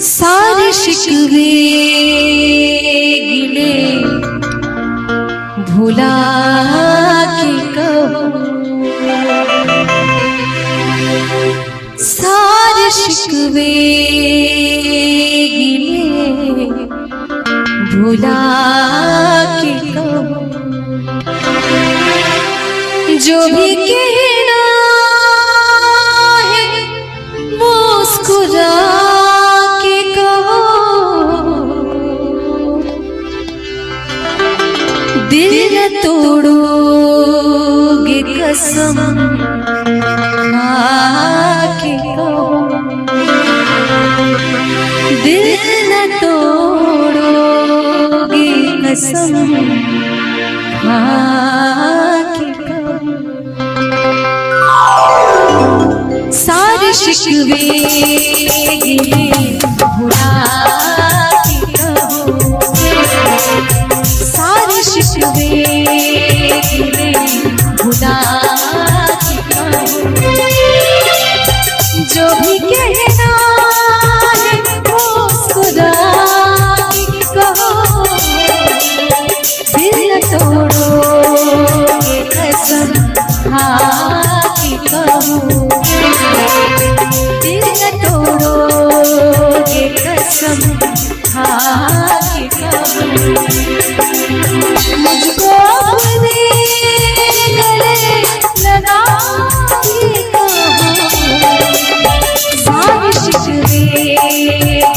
सारे शिकवे गिले भुला के कहो, सारे शिकवे गिले भुला के कहो, जो भी कहना है मुस्कुरा के कहो, दिल न तोड़ोगे कसम खा के कहो, दिल न तोड़ोगे कसम खा के कहो, सारे शिकवे गिले भुला के कहो, सारे शिकवे गिले भुला के कहो, जो भी कहना है मुस्कुरा के कहो, दिल न तोड़ोगे कसम खा के कहो, दिल न तोड़ोगे कसम खा के कहो, मुझको अपने गले लगा के कहो, सारे शिकवे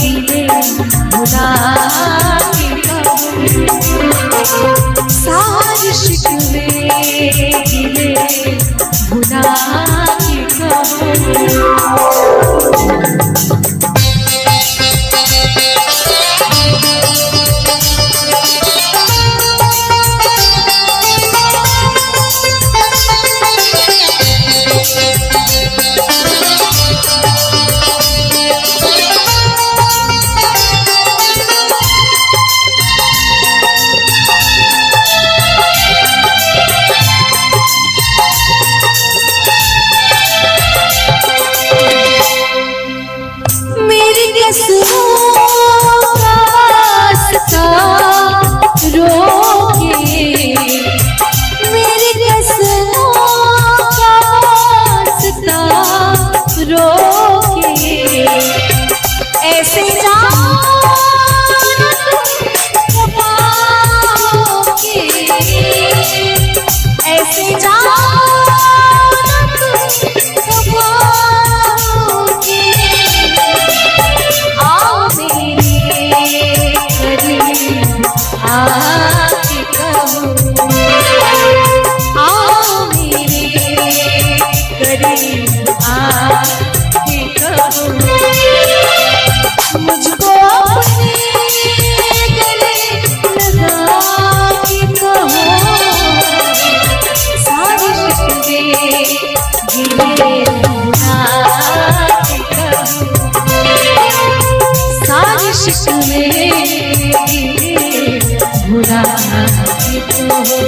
गिले भुला के कहो, सारे शिकवे गिले भुला के कहो। मुझको अपने गले लगा के कहो, सारे शिकवे गिले भुला के कहो, सारे शिकवे गिले भुला के कहो।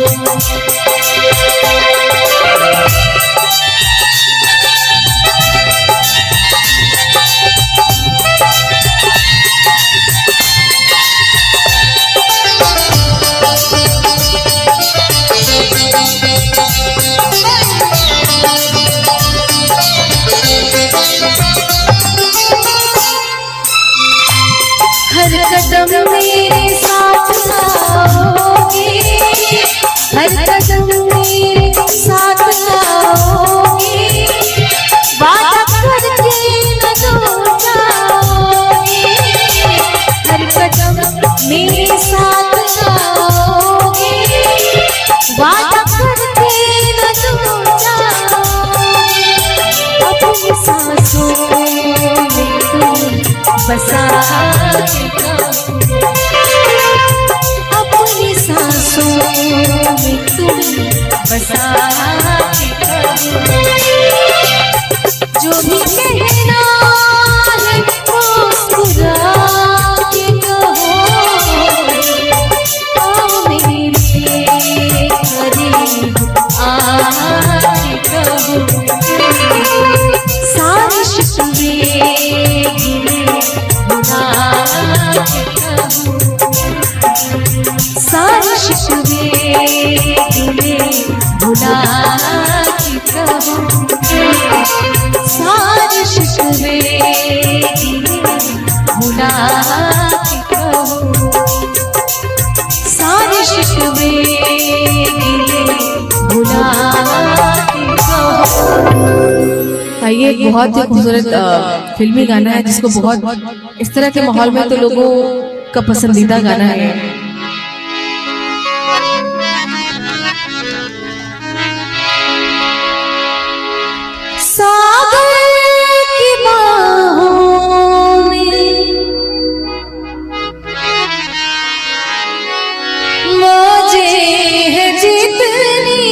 हर कदम मेरे साथ आओगे, हर कदम मेरे साथ आओगे, वादा करके न दूर जाओगे, हर कदम मेरे साथ आओगे, वादा करके न दूर जाओगे, अपनी सांसों में तुम बसा के कहो, अपनी सांसों में तुम बसा के कहो, जो भी कहना है मुस्कुरा के कहो, आओ मेरे करीब आके कहो, सारे शिकवे गिले भुला ये एक बहुत ही खूबसूरत फिल्मी गाना है जिसको बहुत इस तरह के माहौल में तो लोगों का पसंदीदा गाना है। सागर की बाहों में मौजें हैं जितनी,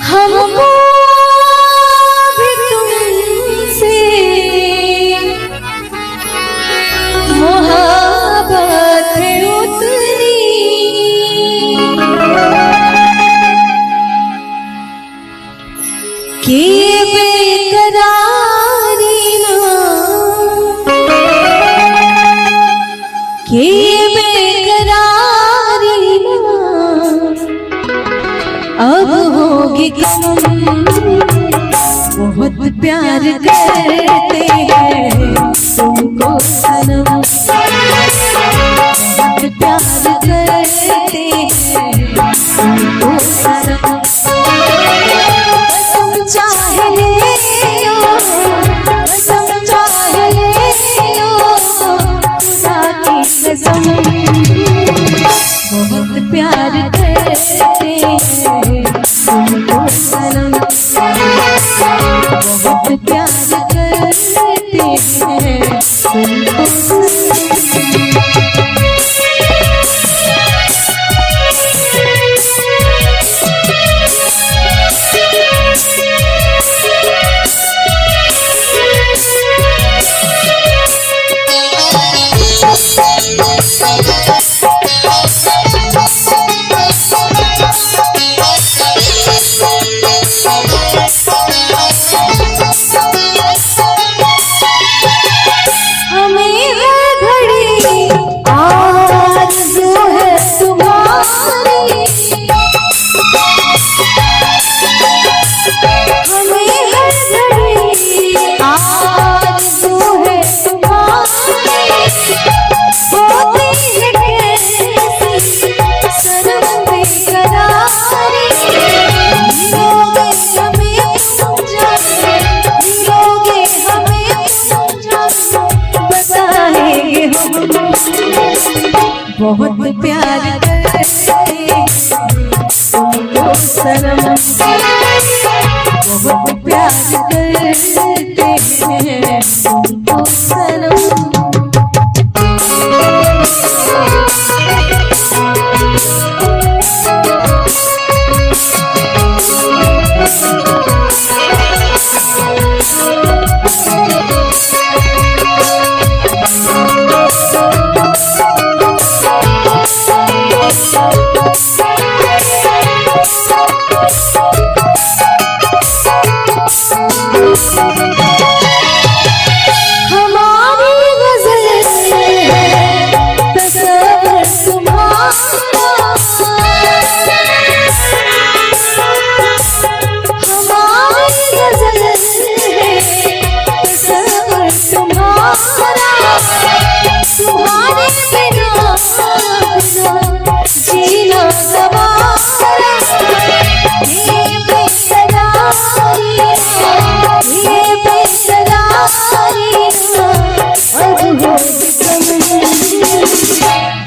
हमको भी तुमसे मोहब्बत है उतनी, कि बेकरारी ना, कि बेकरारी ना अब होगी कम। बहुत प्यार करते हैं तुमको सनम, बहुत प्यार करते हैं तुमको सनम। कसम चाहे ले लो, कसम चाहे ले लो, खुदा की कसम। बहुत प्यार करते हैं तुमको सनम, बहुत प्यार करते हैं तुमको सनम। बहुत प्यार करते तुमको सनम, बहुत प्यार करते हैं तुमको सनम।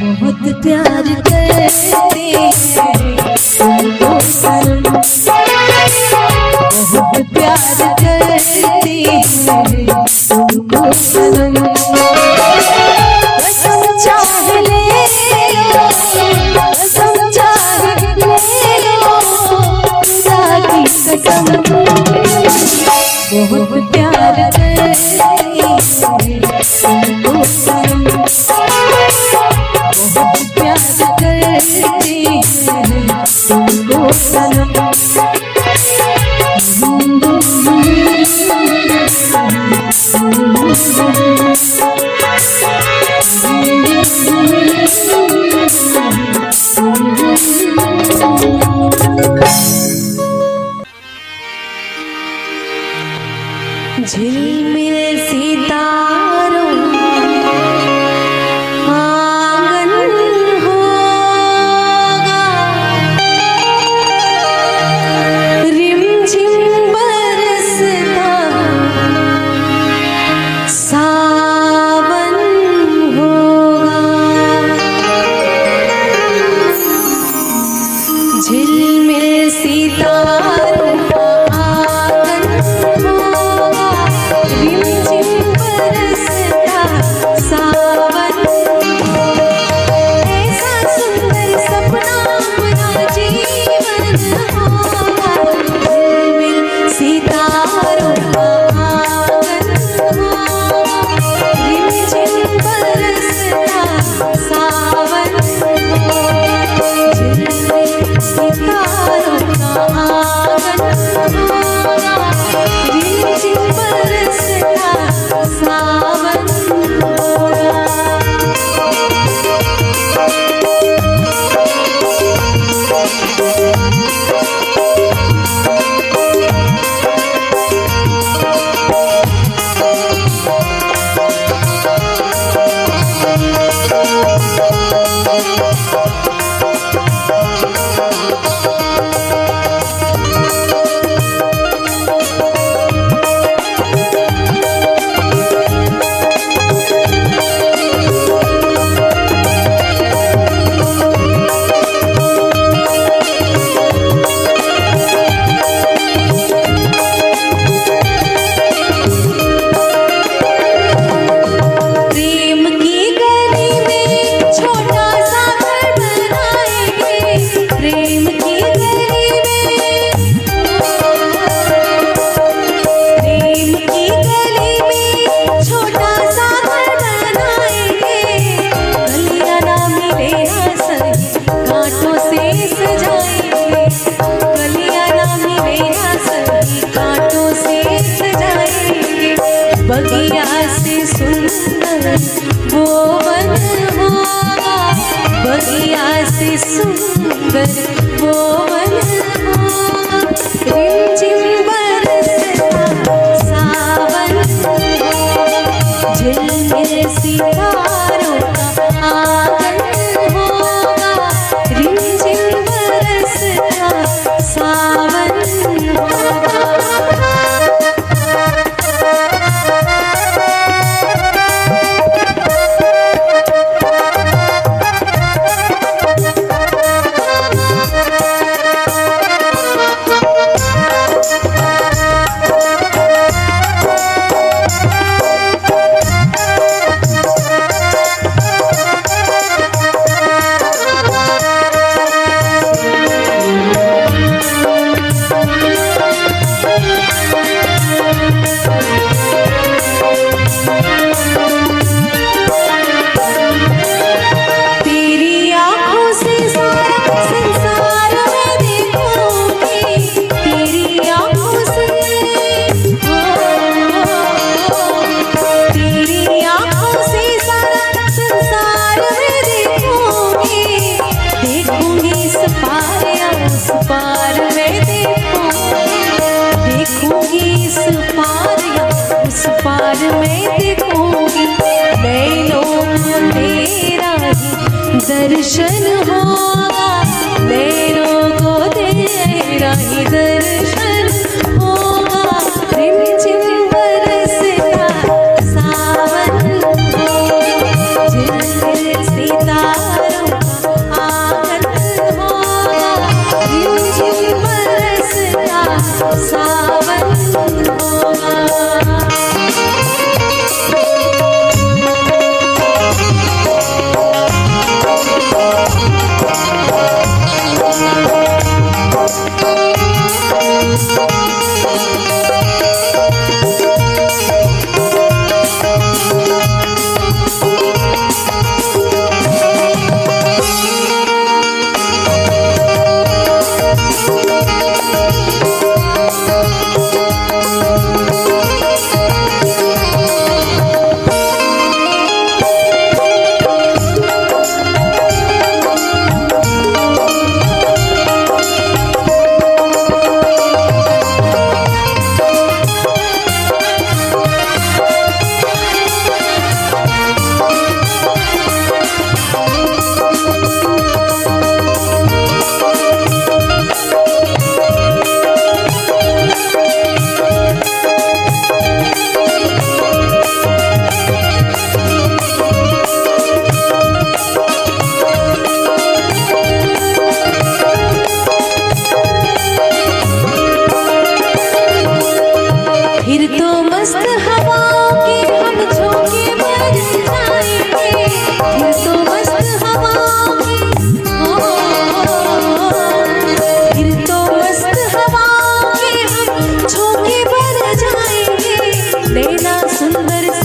बहुत प्यार करते हैं तुमको सनम, बहुत प्यार करते हैं तुमको सनम। कसम चाहे ले लो, कसम चाहे ले लो, खुदा की कसम। बहुत प्यार करते हैं तुमको सनम, बहुत प्यार करते हैं तुमको सनम। झिलमिल सितारों आंगन होगा, सुंदर वो वन होगा, बगिया से सुंदर वो वन होगा, रिमझिम बरसता सावन होगा, झिलमिल सितारों का आंगन होगा, रिमझिम बरसता सावन होगा। दर्शन होगा, नैनों को तेरा ही दर्शन होगा, रिमझिम बरसता सावन होगा, झिलमिल सितारों का आंगन होगा, रिमझिम बरसता सावन होगा।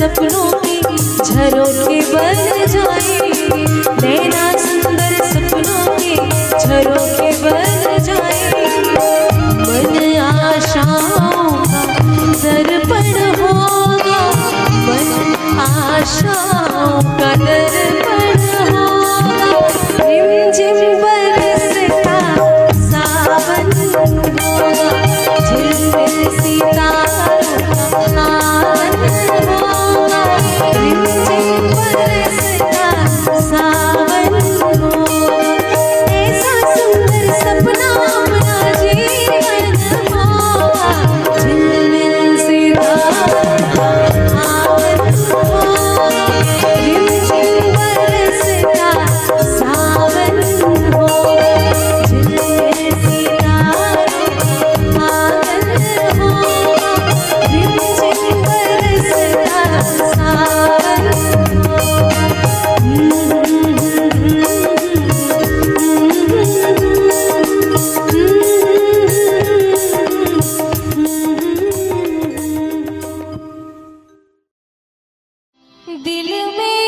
सपनों की झरोखे बन जाएंगे, नैना सुंदर सपनों के झरोखे बन जाएंगे, मन आशाओं का दर्पण होगा, मन आशाओं का दर्पण होगा, रिमझिम बरसता सावन होगा, झिलमिल सितारों का आंगन होगा, रिमझिम बरसता सावन होगा, ऐसा सुंदर सपना अपना जीवन होगा, झिलमिल सितारों का आंगन होगा, रिमझिम बरसता सावन होगा, झिलमिल सितारों का आंगन होगा, रिमझिम बरसता सावन दिल में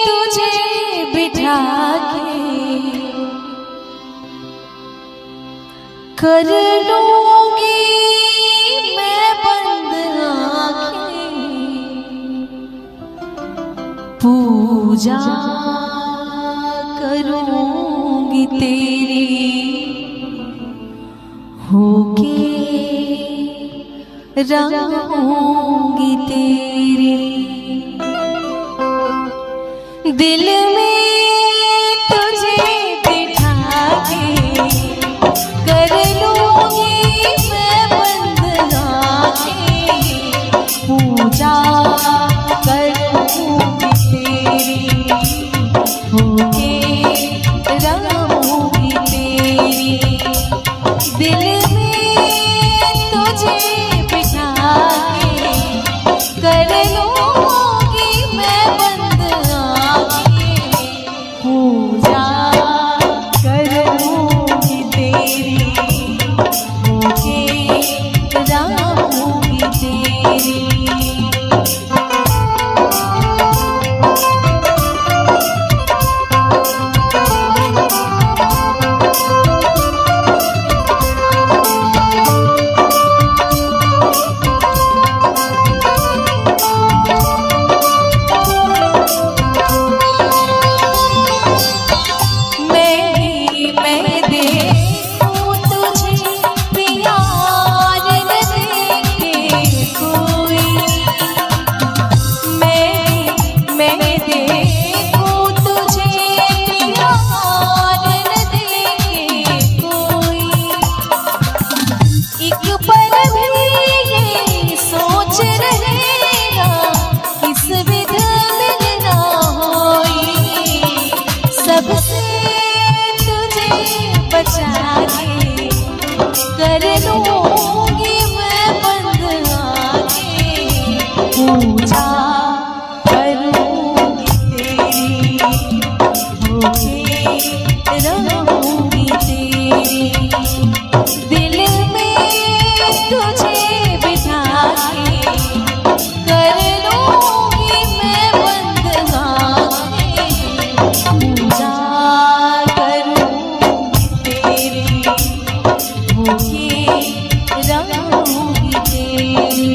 तुझे बिठा के कर लूंगी मैं बंद आंखें, पूजा करूंगी तेरी होके रहूंगी तेरी दिल में तुझे बिठा के कर लूंगी मैं बंद आंखें पूजा करूंगी तेरी होके रहूंगी तेरी दिल में तुझे बिठा के कर लूंगी मैं बंद आंखें पूजा करूंगी तेरी होके रहूंगी तेरी कर लूंगी मैं बंद आंखें पूजा करूंगी तेरी होके रहूंगी तेरी दिल में तुझे बिठा के कर लूंगी मैं बंद आंखें पूजा करूंगी तेरी होके रहूंगी तेरी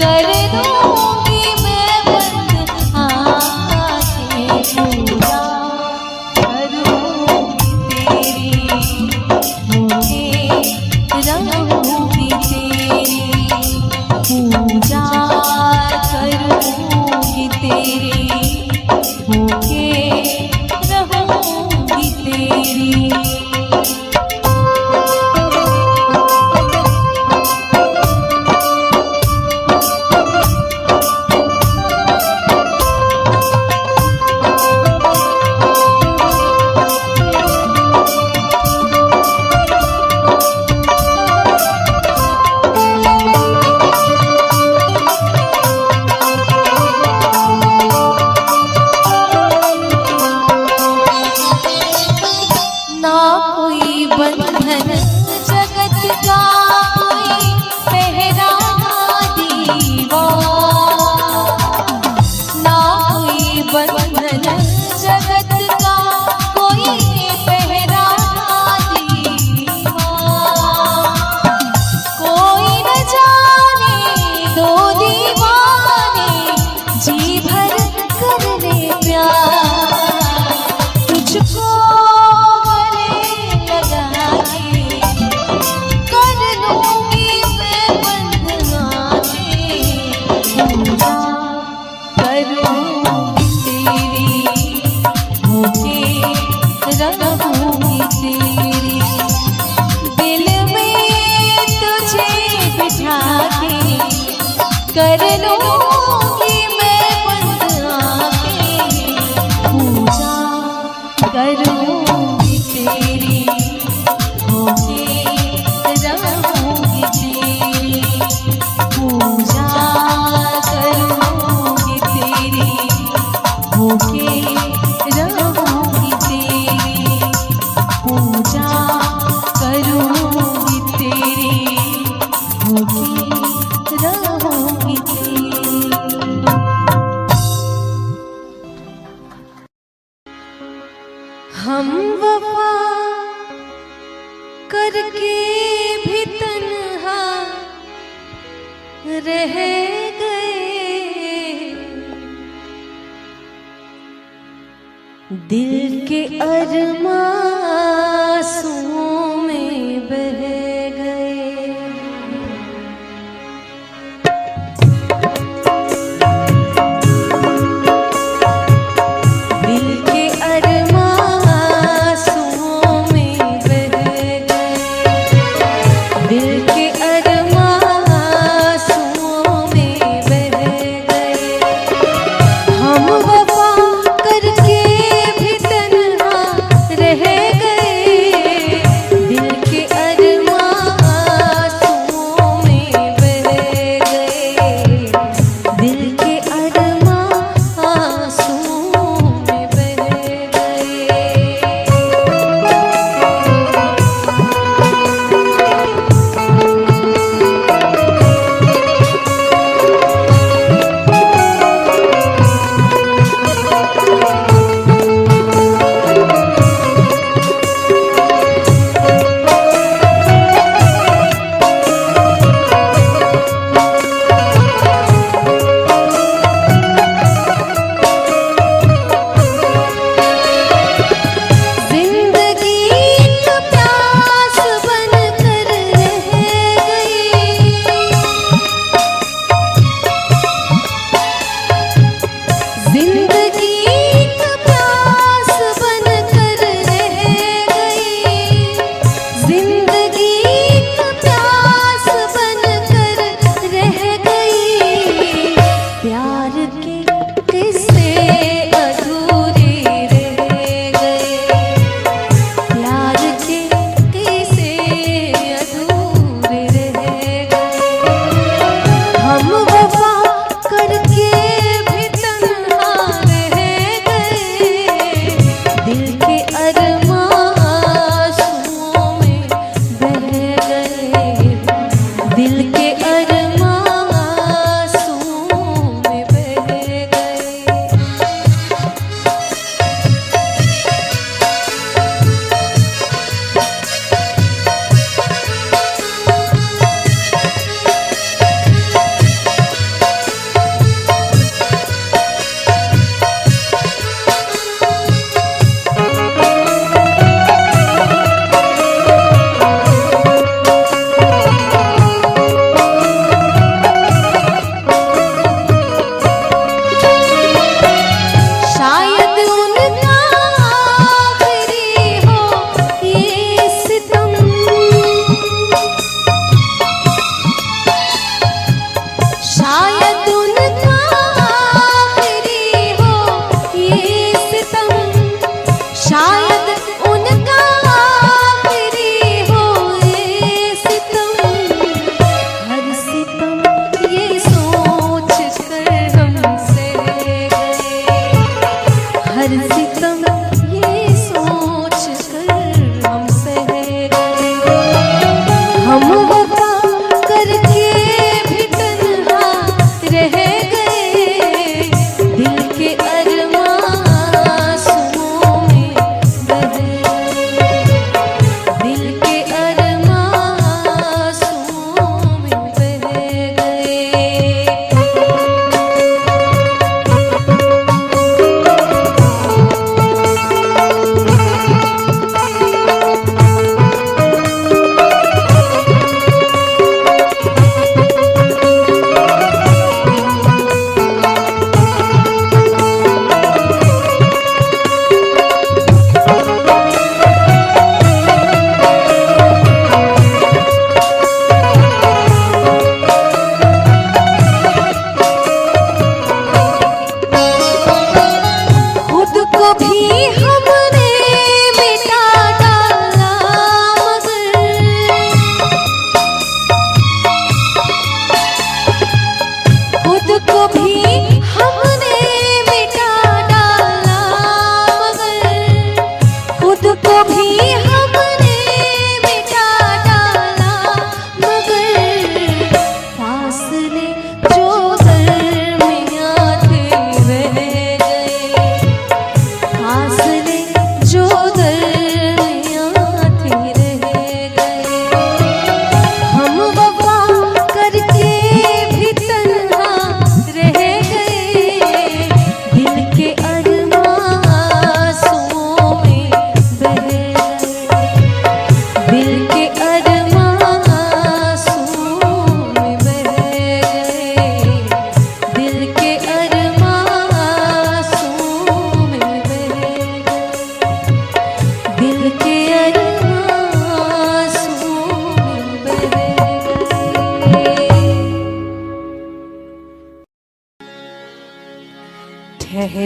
कर दूंगी मैं बंद आंखें पूजा करूंगी तेरी होके रहूंगी तेरी पूजा करूंगी तेरी होके रहूंगी तेरी करके भी तन्हा रह गए, दिल के अरमां आंसुओं में बह गए। दिल के अरमां आंसुओं में बह गए, दिल के अरमां आंसुओं में बह गए। हम वफा करके भी तन्हा रह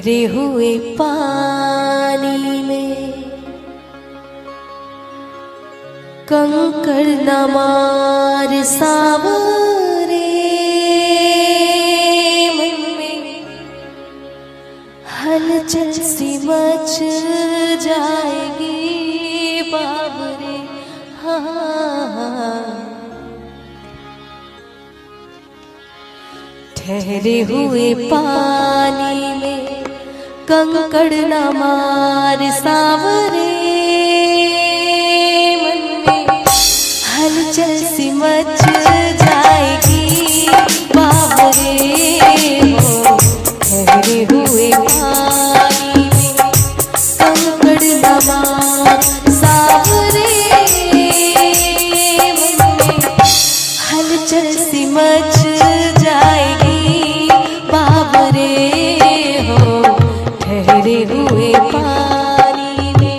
ठहरे हुए पानी में कंकड़ न मार सावरे, मन में हलचल सी मच जाएगी बाबरे। हाँ, ठहरे हुए पानी में कंकड़ न मार सावरे, मन में हलचल सी मच जाएगी बाबरे। हो ठहरे हुए पानी में कंकड़ न मार सावरे, मन में हलचल सी मच जाएगी बाबरे। हो ठहरे हुए पानी में।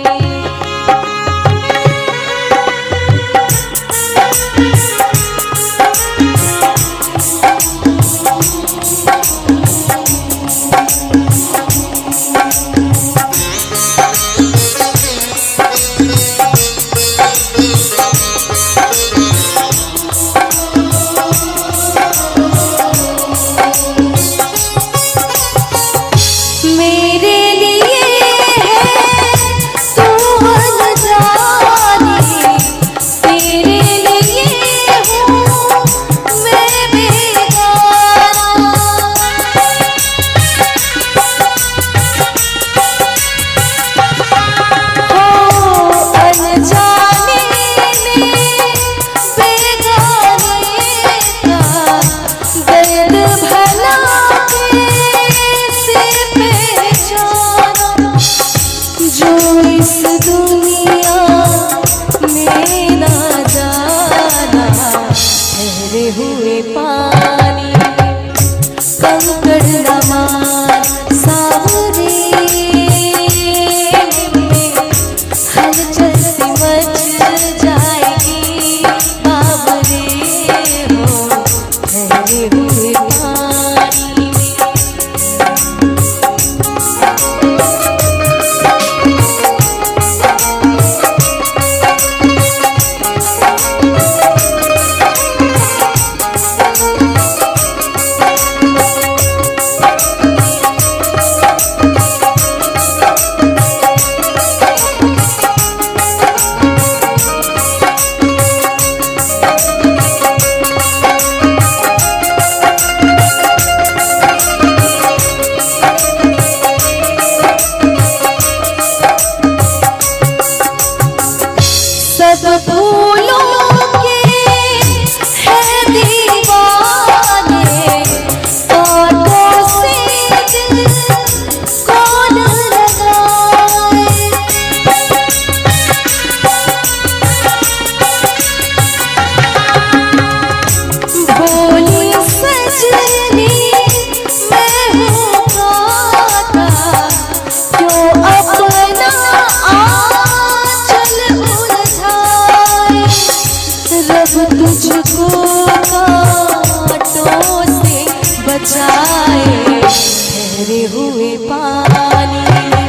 हुए पानी कंकड़ न मार सावरे, हलचल सी मच जाएगी बाबरे। हो ठहरे हुए पानी में। सब फूलों के हैं दीवाने, कांटों से दिल कौन लगाए। भोली सजनी मैं हूँ गाता, क्यों अपना रब तुझको कांटों से बचाए। ठहरे हुए पानी में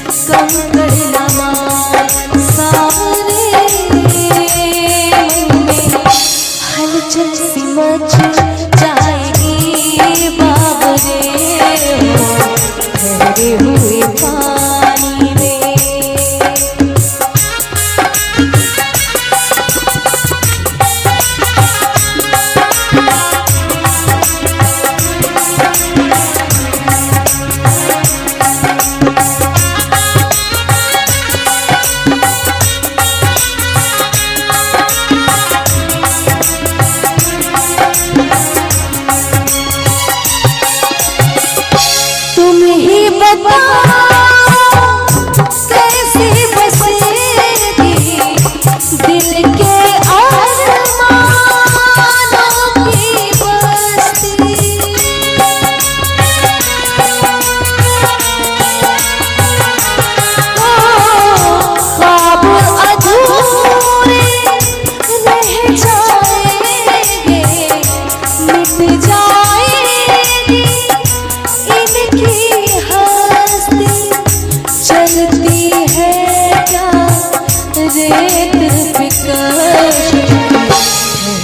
कंकड़ न मार सावरे, मन में हलचल सी मच जाएगी बाबरे। हो ठहरे हुए पानी में।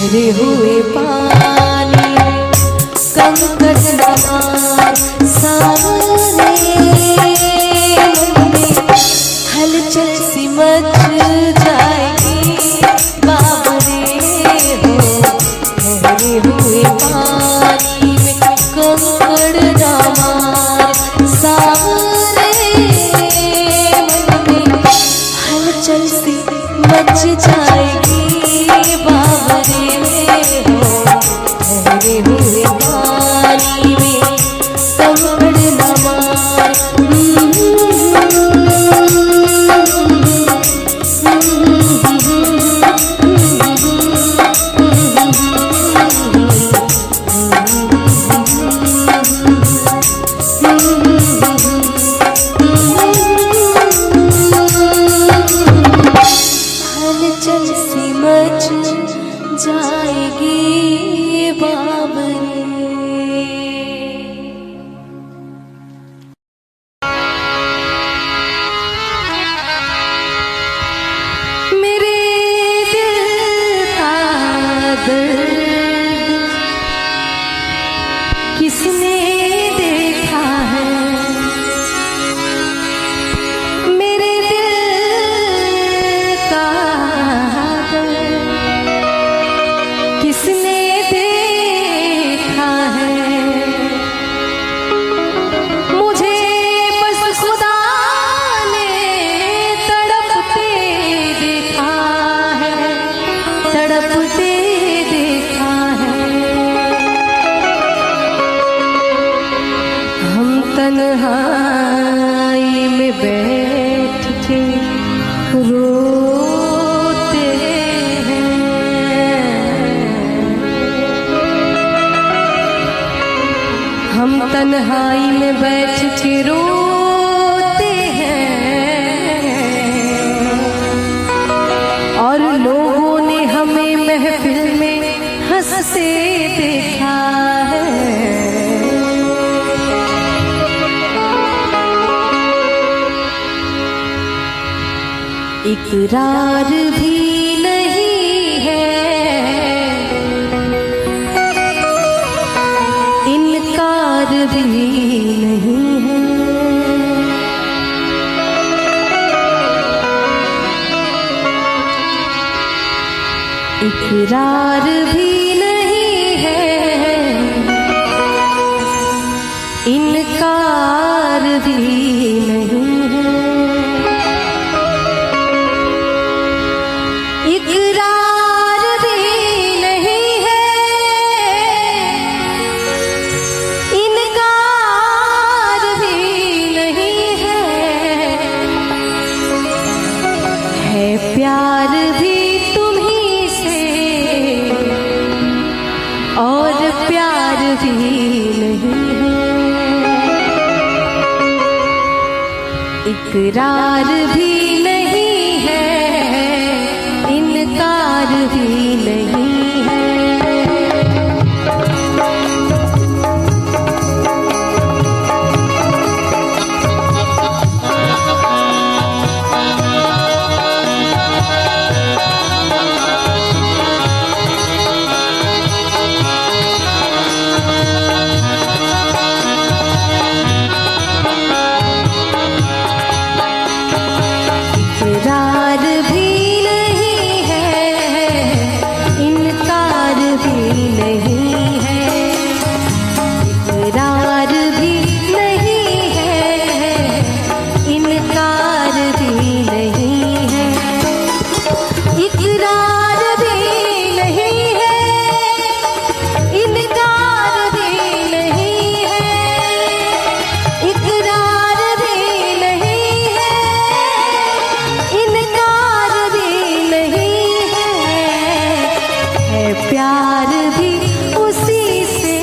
ठहरे हुए पानी कंकड़ नमार सामने मन में हलचल सी मच जाएगी बाबरे हो ठहरे हुए पानी में कंकड़ नमार सामने मन में हलचल सी मच जाएगी बाबरे हो ठहरे हुए पानी में कंकड़ नमार हलचल सी मच जाएगी बाबरे। मेरे दिल का दर्द किसने देखा है, मेरे दिल का दर्द किसने देखा है, मुझे बस खुदा ने तड़पते देखा है, तड़पते देखा है। हम तन्हाई में बैठ के रोते हैं, हम तन्हाई में बैठ के रोते हैं और लोगों ने हमें महफिल में हंसते देखा है। इकरार भी नहीं है, इनकार भी नहीं है, इकरार भी नहीं है, इनकार भी नहीं है। इकरार भी नहीं है, इनकार भी नहीं है प्यार भी तुम्हीं से और प्यार भी नहीं है, इकरार भी नहीं है, इनकार भी नहीं है। इकरार भी नहीं है, इनकार भी नहीं है, इकरार भी नहीं है, इनकार भी नहीं है, इकरार भी नहीं है, इनकार भी नहीं है, इकरार भी नहीं है, इनकार भी नहीं है प्यार भी उसी से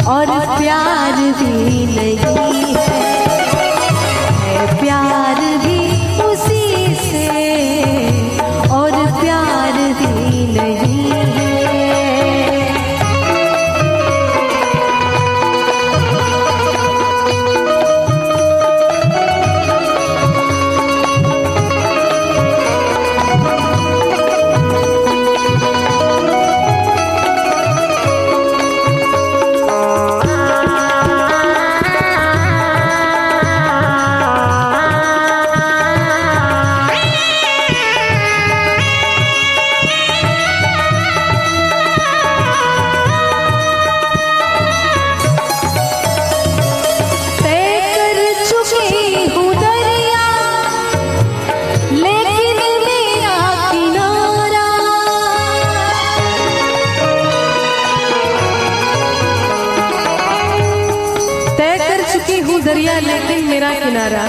और प्यार भी नहीं है प्यार भी उसी से और प्यार भी नहीं है। मेरा किनारा।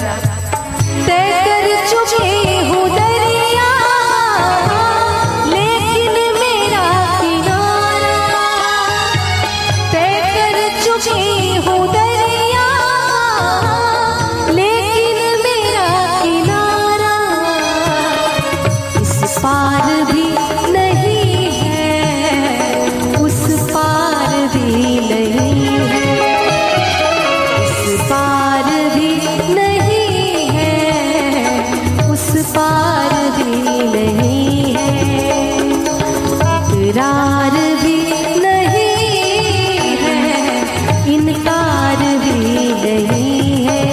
तय कर चुकी हूँ दरिया, लेकिन मेरा किनारा। तय कर चुकी हूँ दरिया, लेकिन मेरा किनारा इस पार भी नहीं है, उस पार भी नहीं है, इस पार भी नहीं है, उस पार भी नहीं है, इकरार भी नहीं है, इनकार भी नहीं है।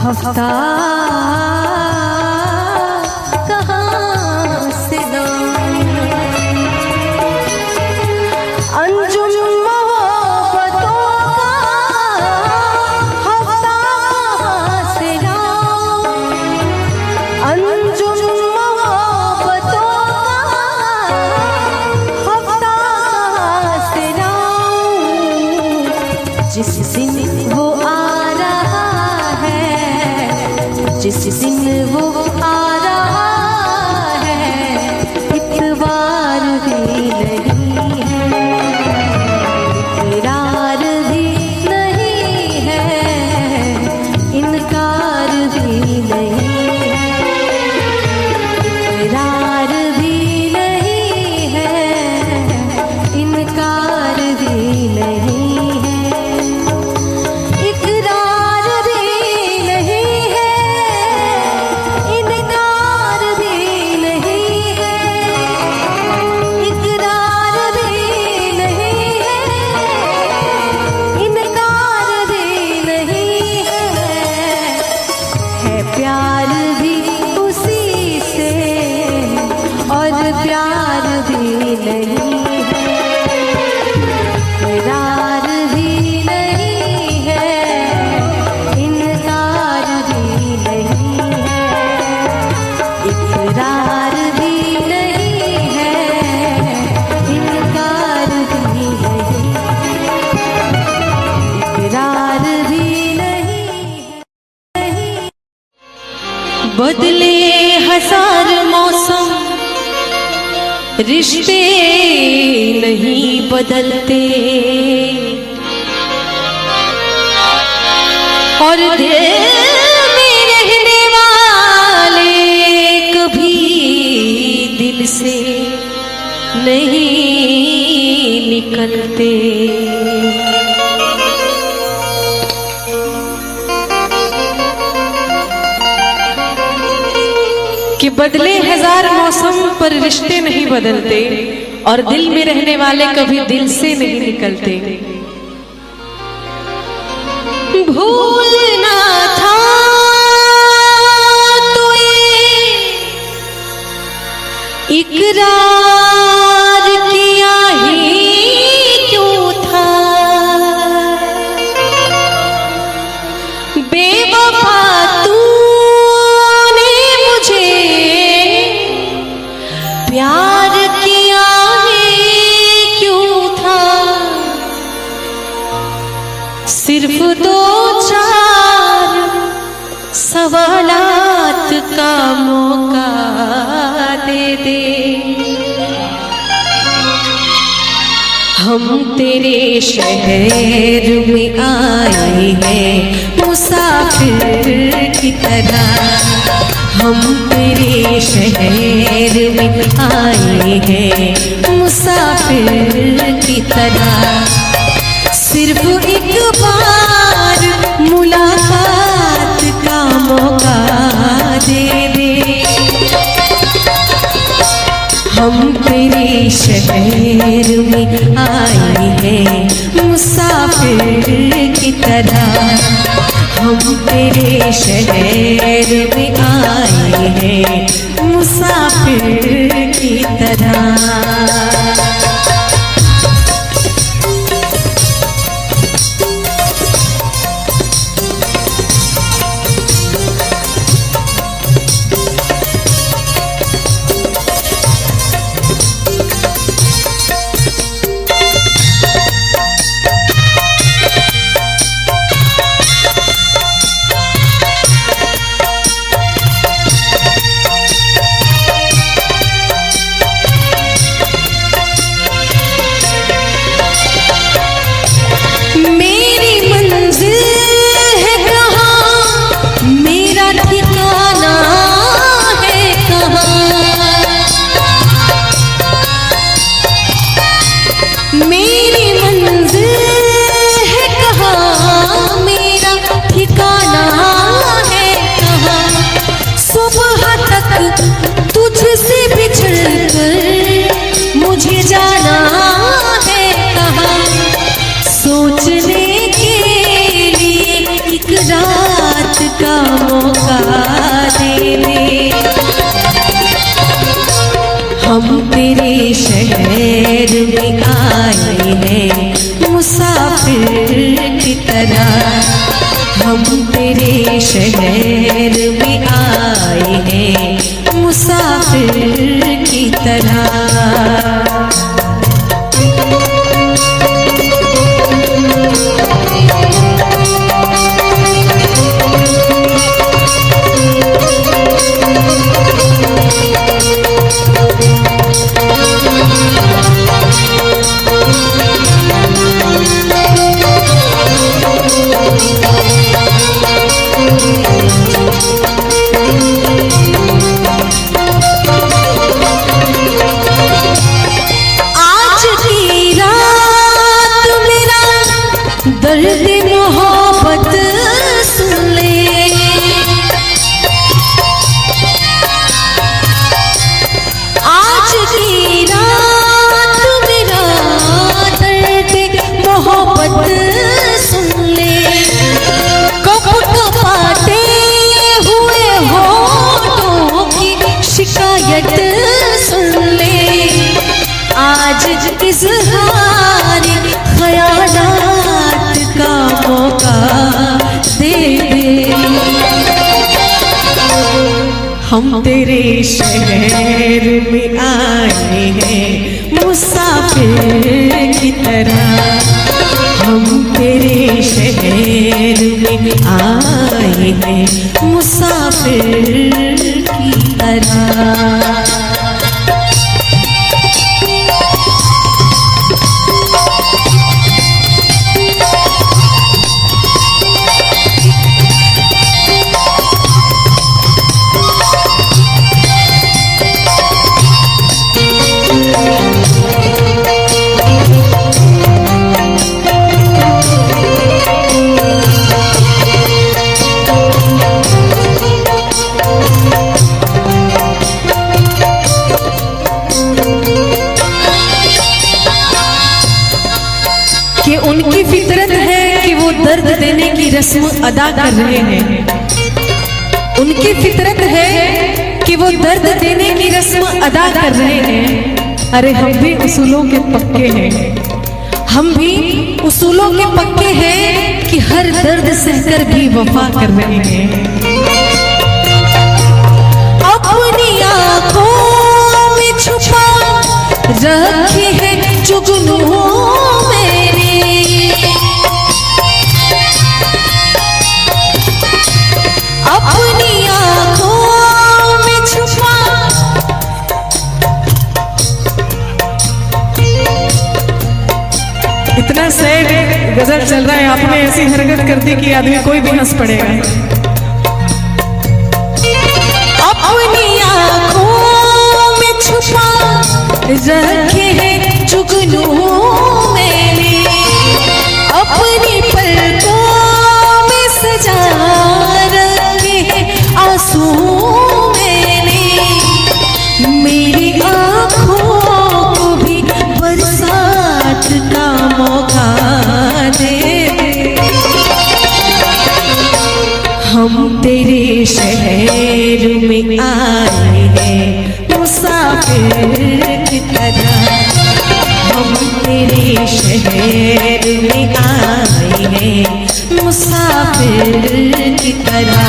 हफ्ता कहाँ से लाऊं, अंजुम मोहब्बतों का हफ्ता कहाँ से लाऊं, अंजुम मोहब्बतों का हफ्ता कहाँ से लाऊं। जिस दिन वो आ रहा है, जिस दिन वो आ रहा है, इतवार भी नहीं है, इकरार भी नहीं है, इनकार भी नहीं है, इकरार भी नहीं है, इनकार भी नहीं है, इकरार भी नहीं है, इनकार भी नहीं है, इकरार भी नहीं है, इनकार भी नहीं है प्यार भी उसी से और प्यार भी नहीं है, इकरार भी नहीं है, इनकार भी नहीं है, इकरार भी नहीं है, इनकार भी नहीं, इकरार भी नहीं। बदले हजार मौसम, रिश्ते नहीं बदलते, और दिल में रहने वाले कभी दिल से नहीं निकलते। कि बदले हजार मौसम पर रिश्ते नहीं बदलते, और दिल में रहने वाले कभी दिल से नहीं निकलते। भूलना था तो ये इकरार किया ही क्यों था, बेवफा तूने मुझे प्यार किया ही क्यों था। सिर्फ दो चार सवालात का मौका दे दे, तेरे शहर में आए हैं मुसाफिर की तरह। हम तेरे शहर में आए हैं मुसाफिर की तरह। सिर्फ एक बार मुलाकात का मौका दे दे। हम तेरे शहर में आए हैं मुसाफिर की तरह। हम तेरे शहर में आए हैं मुसाफिर की तरह। तुझसे बिछड़ कर मुझे जाना है कहाँ। सोचने के लिए एक रात का मौका दे दे। हम तेरे शहर में आए हैं मुसाफिर की तरह। हम तेरे शहर में आए हैं मुसाफिर की तरह। दर्द मोहब्बत सुन ले। आज की रात मेरा दर्द मोहब्बत सुन ले। कब कपाते हुए होठों की शिकायत सुन ले। आज इज़हार ख़यालात का मौका दे दे। हम तेरे शहर में आए हैं मुसाफिर की तरह। हम तेरे शहर में आए हैं मुसाफिर की तरह। कि उनकी फितरत है कि वो दर्द देने की रस्म अदा कर रहे हैं। उनकी फितरत है कि वो दर्द देने की रस्म अदा कर रहे हैं। अरे हम भी उसूलों के पक्के हैं। हम भी उसूलों के पक्के हैं कि हर दर्द सहकर भी वफा कर रहे हैं। अपनी आंखों में छुपा रखे हैं जुगनू मेरे। अपनी आंखों में छुपा गजल चल रहा है, आपने ऐसी हरकत कर दी कि आदमी कोई भी हंस पड़ेगा। अपनी आँखों में छुपा रखे हैं जुगनू मैंने, अपनी पलकों में सजा रखे हैं आंसू मैंने, मेरी आँखों को भी बरसात का मौका दे। हम तेरे शहर में आए हैं मुसाफिर की तरह, हम तेरे शहर में आए हैं मुसाफिर की तरह,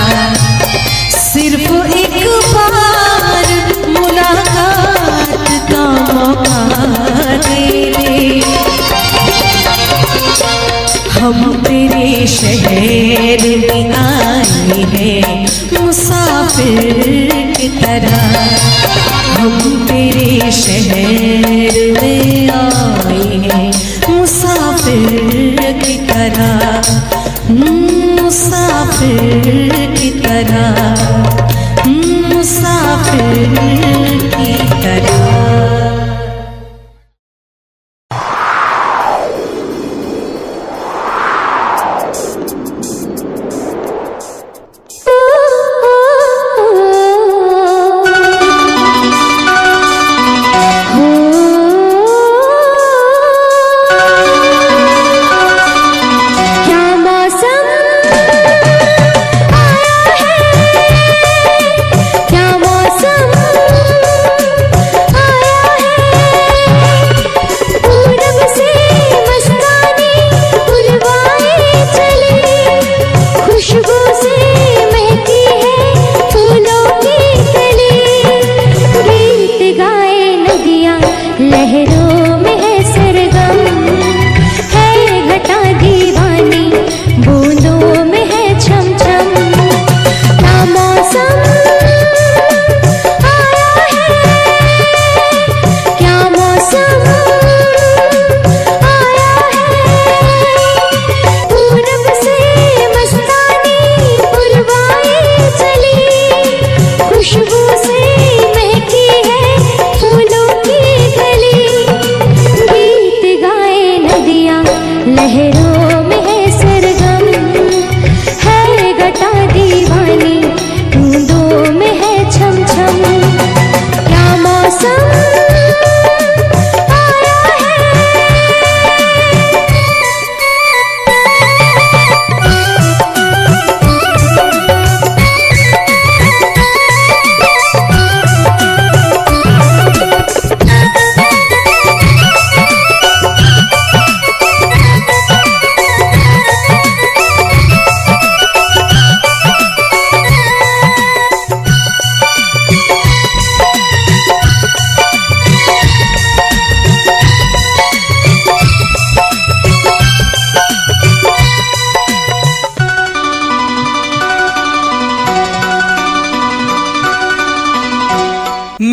सिर्फ एक बार मुलाकात का मौका दे दे। हम तेरे शहर में आए हैं मुसाफिर की तरह, हम तेरे शहर में आए हैं मुसाफिर की तरह, मुसाफिर की तरह, मुसाफिर की तरह।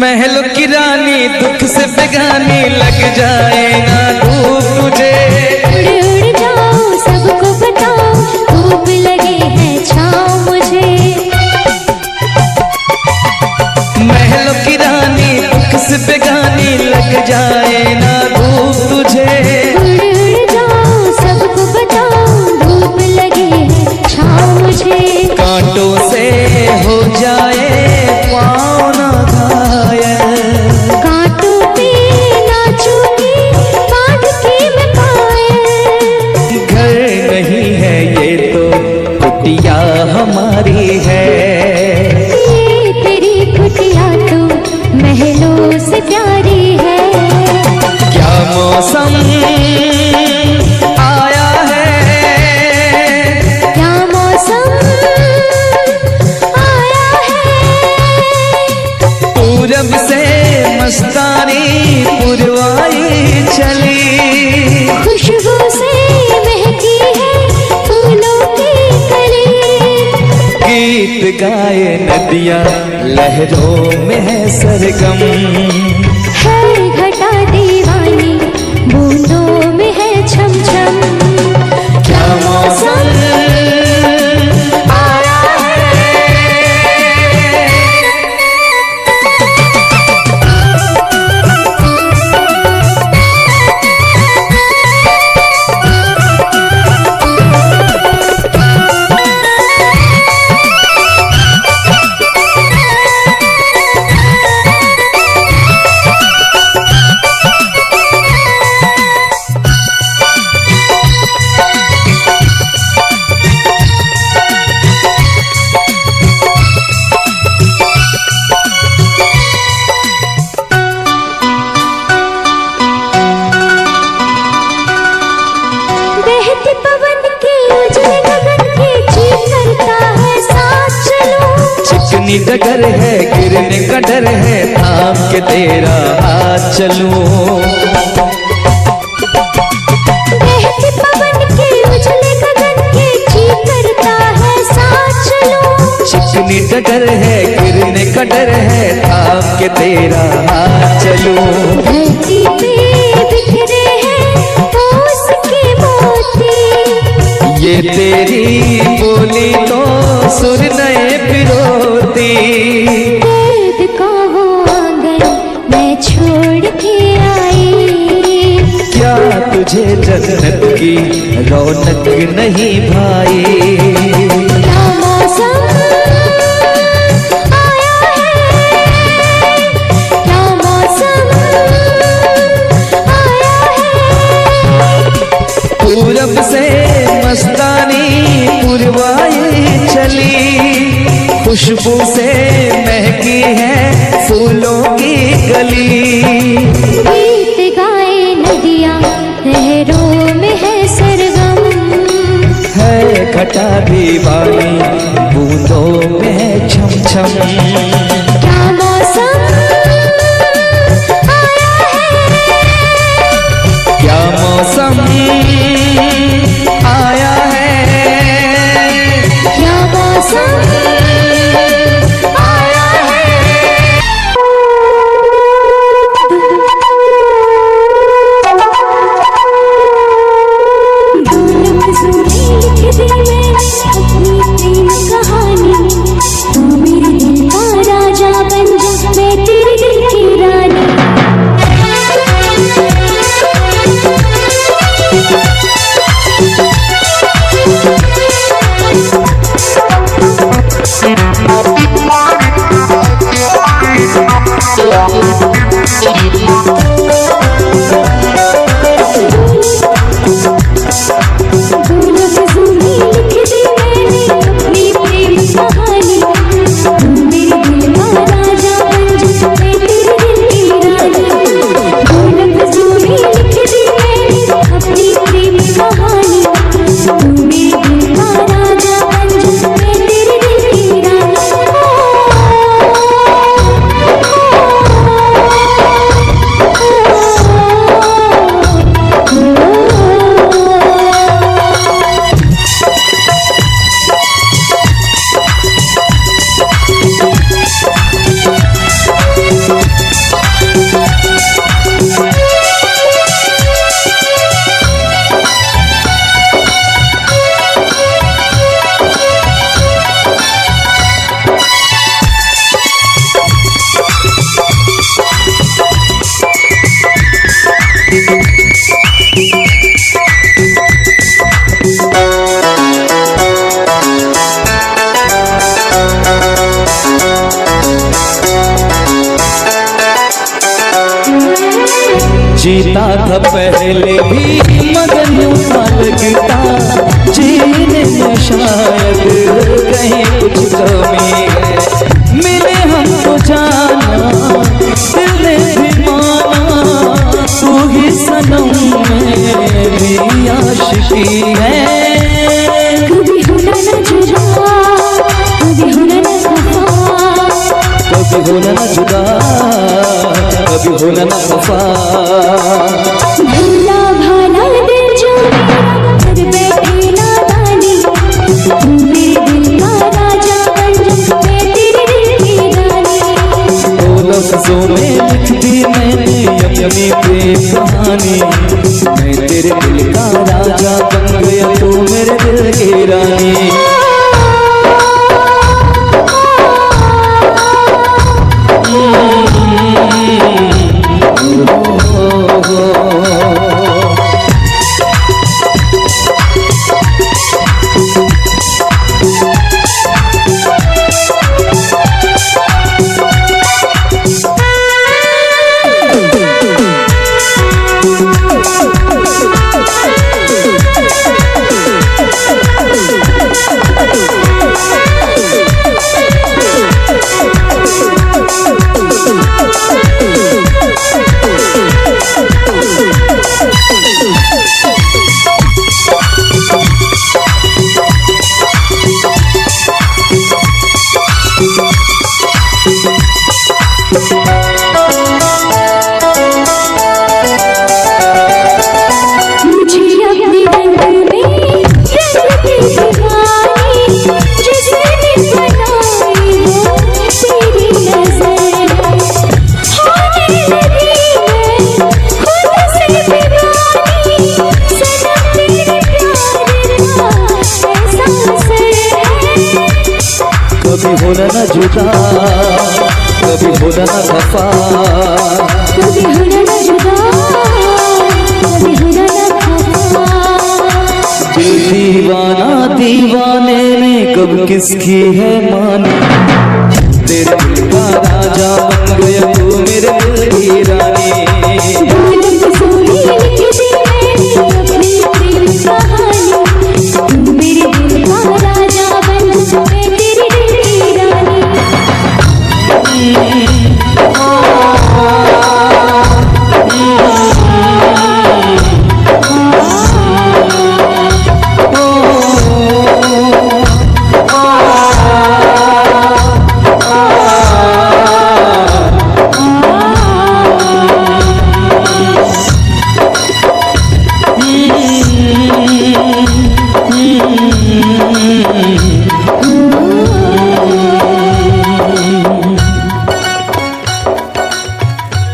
महलों की रानी दुख से बेगानी लग जाए ना धूप तुझे, उड़ उड़ जाओ सबको बताओ धूप लगे है छाँव मुझे। महलों की रानी दुख से बेगानी लग जाए ना धूप तुझे, उड़ उड़ जाओ सबको बताओ धूप लगे है छाँव मुझे। कांटों से हो जाए पाँव ना घायल, कांटों पे नाचूंगी बांध के मैं पायल। घर नहीं है ये तो कुटिया हमारी है, ये तेरी कुटिया तो महलों से प्यारी है। क्या मौसम आया है, क्या मौसम आया है, पूरब से मस्तानी पुरवाई चली, खुशबू से महकी है फूलों की कली। गीत गाए नदियाँ लहरों में है सरगम, है घटा दीवानी बूंदों में है छम छम। चिकनी डगर है गिरने का डर है, थाम के तेरा हाथ चलूं। बहते पवन के उजले गगन के जी करता है साथ चलूं। चिकनी डगर है गिरने का डर है, थाम के तेरा हाथ चलूं। धरती पे बिखरे हैं ओस के मोती, ये तेरी बोली तो सुर नए पिरोती। दर्द का वो आंगन मैं छोड़ के आई, क्या तुझे जन्नत की रौनक नहीं भाई? क्या मौसम आया है, क्या मौसम आया है। पूरब से मस्तानी पुरवाई चली, खुशबू से महकी है फूलों की गली। गीत गाए नदियाँ लहरों में है सरगम, है घटा दीवानी बूंदों में है छम छम। क्या मौसम आया है, क्या मौसम आया है, क्या मौसम आया है। लिख दी मैंने अपनी प्रेम कहानी, तू मेरे दिल का राजा बन जा, मैं तेरे दिल की रानी। जीता था पहले भी मगर यूं था लगता, जीने में शायद कहीं कुछ कमी है। मिले हमको जाना दिल ने भी माना, तू ही सनम मेरी आशिकी है। कभी होना न जुदा, कभी होना न खफा, कभी होना न जुदा, कभी होना न खफा। भूला भाला दिल जो मेरा कर बैठे नादानी, तू मेरे दिल का राजा बन जा, मैं तेरे दिल की रानी। दो लफ्जों में लिख दी मैंने अपनी प्रेम कहानी, मैं तेरे दिल का राजा बन गया, तू मेरे दिल की रानी। न जुदा, कभी होना न खफा, कभी होना न जुदा, कभी होना न खफा। दिल दीवाना दीवाने में कब किसकी है मानी, तेरे दिल का राजा बन गया तू मेरे दिल की रानी।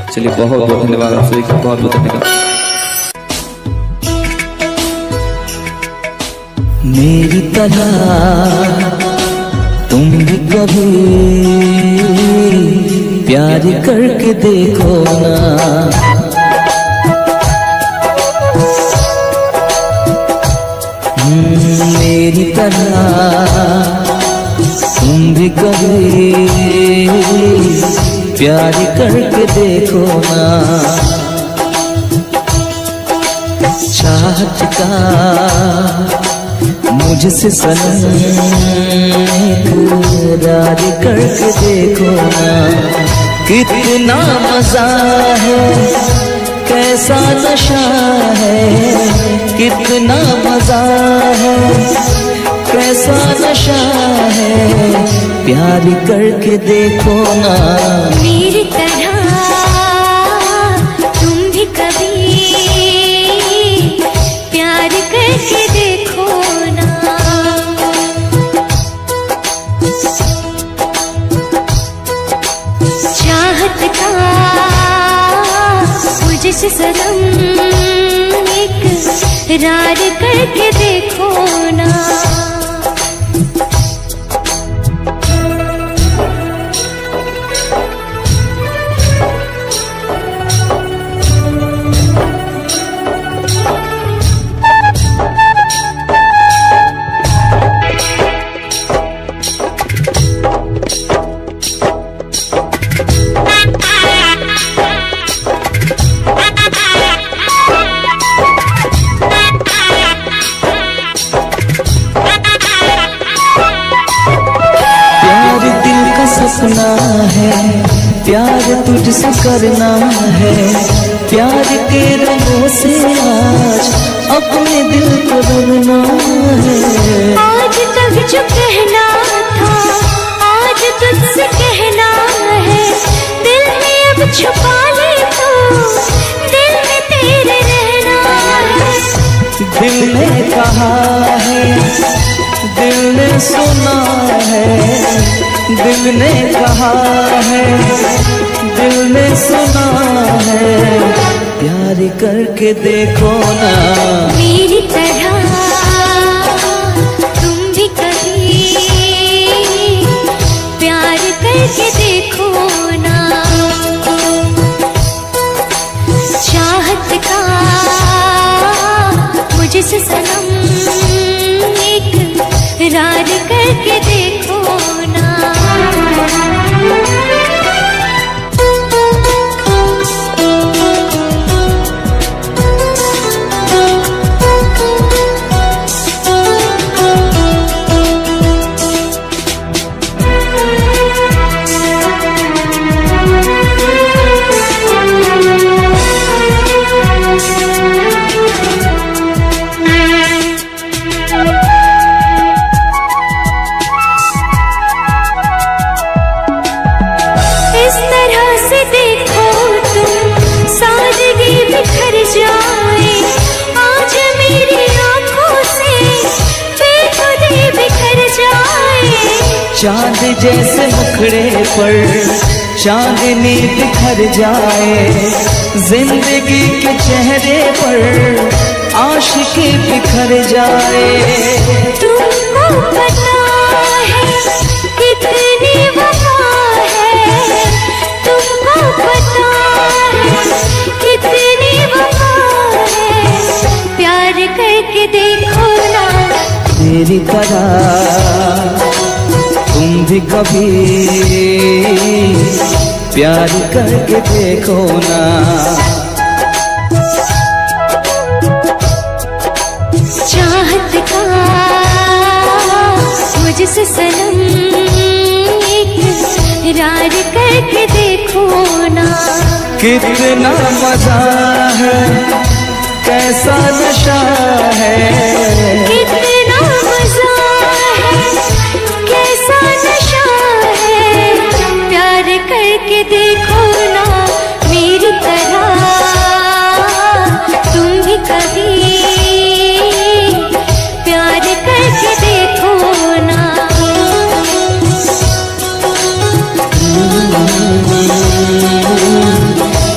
चलिए बहुत बहुत धन्यवाद आप सभी का, बहुत बहुत धन्यवाद। मेरी तरह तुम भी कभी प्यार करके देखो ना, मेरी तरह तुम भी कभी प्यार करके देखो ना। चाहत का मुझसे सनम इकरार करके देखो ना। कितना मजा है, कैसा नशा है, कितना मजा है, कैसा नशा है, प्यार करके देखो ना। मेरी तरह तुम भी कभी प्यार करके देखो ना। चाहत का मुझसे सनम इकरार करके देखो ना। सपना है, प्यार तुझसे करना है, प्यार के रंगों से आज अपने दिल को रंगना है। आज तक जो कहना था आज तुझसे कहना है, दिल में अब छुपा ले तो दिल में तेरे रहना है। दिल ने कहा है, दिल ने सुना है, दिल ने कहा है, दिल ने सुना है, प्यार करके देखो ना। मेरी तरह तुम भी कभी प्यार करके देखो ना। चाहत का मुझसे सनम इकरार करके देखो ना। चांद जैसे मुखड़े पर चांदनी बिखर जाए, जिंदगी के चेहरे पर आशिकी बिखर जाए। तुमको पता है कितने कितनी वफा है तुमको पता है, कितनी वफा है, प्यार करके देखो ना मेरी तरह तुम भी कभी प्यार करके देखो ना। चाहत का मुझसे सनम इकरार करके देखो ना। कितना मजा है, कैसा नशा है, कितना मजा है, कैसा नशा है, प्यार करके देखो ना मेरी तरह तुम भी कभी प्यार करके देखो ना।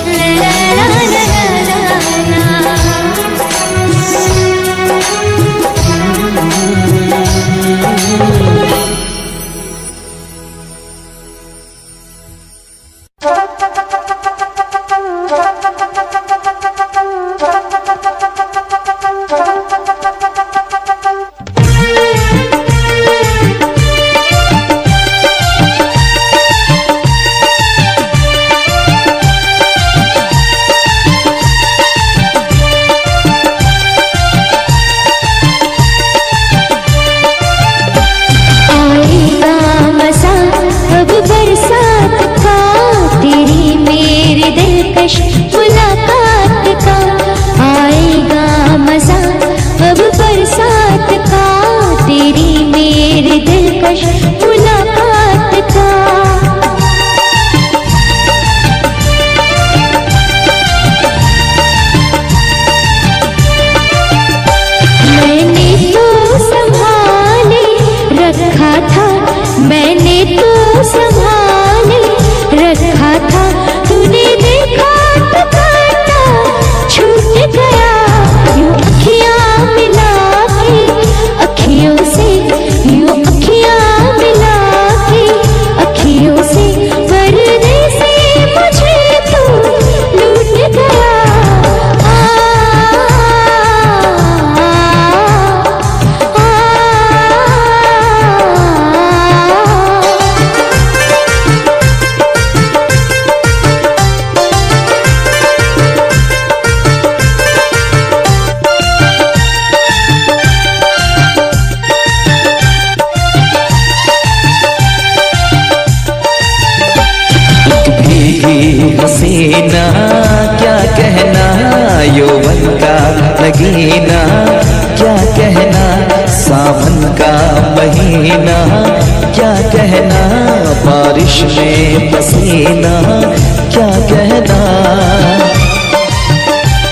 ला ला ला ला ला ला। हसीना क्या कहना, यौवन का नगीना क्या कहना, सावन का महीना क्या कहना, बारिश में पसीना क्या कहना।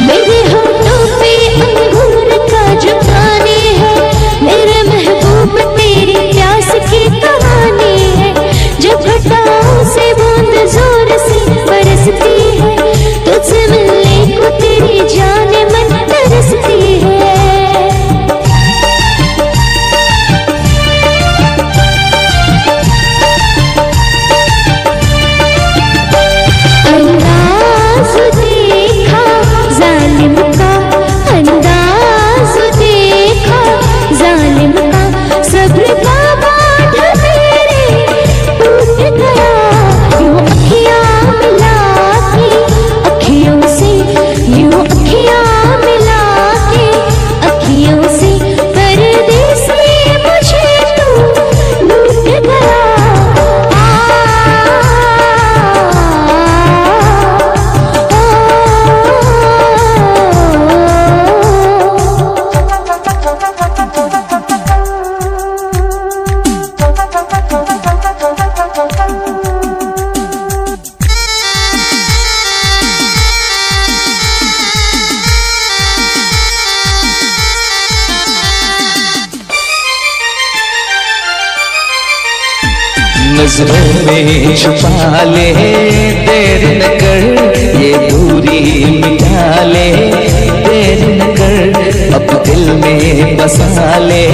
मेरे होठों पे अंगूर का जो पानी है, मेरे महबूब तेरी प्यास की कहानी है। जब घटाओं से बूंद जोर से बरसती है, तुझसे मिलने को तेरी जाने मन तरसती है। अंदाज़ देखा जालिम का, अंदाज़ देखा जालिम का, सब्र का बांध मेरे टूट गया। यूं अखियां मिला के अखियों से, यूं अखियां मिला के अखियों से, परदेसी मुझे तू लूट गया। नजरों में छुपा ले, देर न कर ये दूरी मिटा ले, देर न कर अब दिल में बसा ले,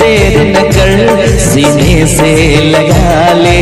देर न कर सीने से लगा ले,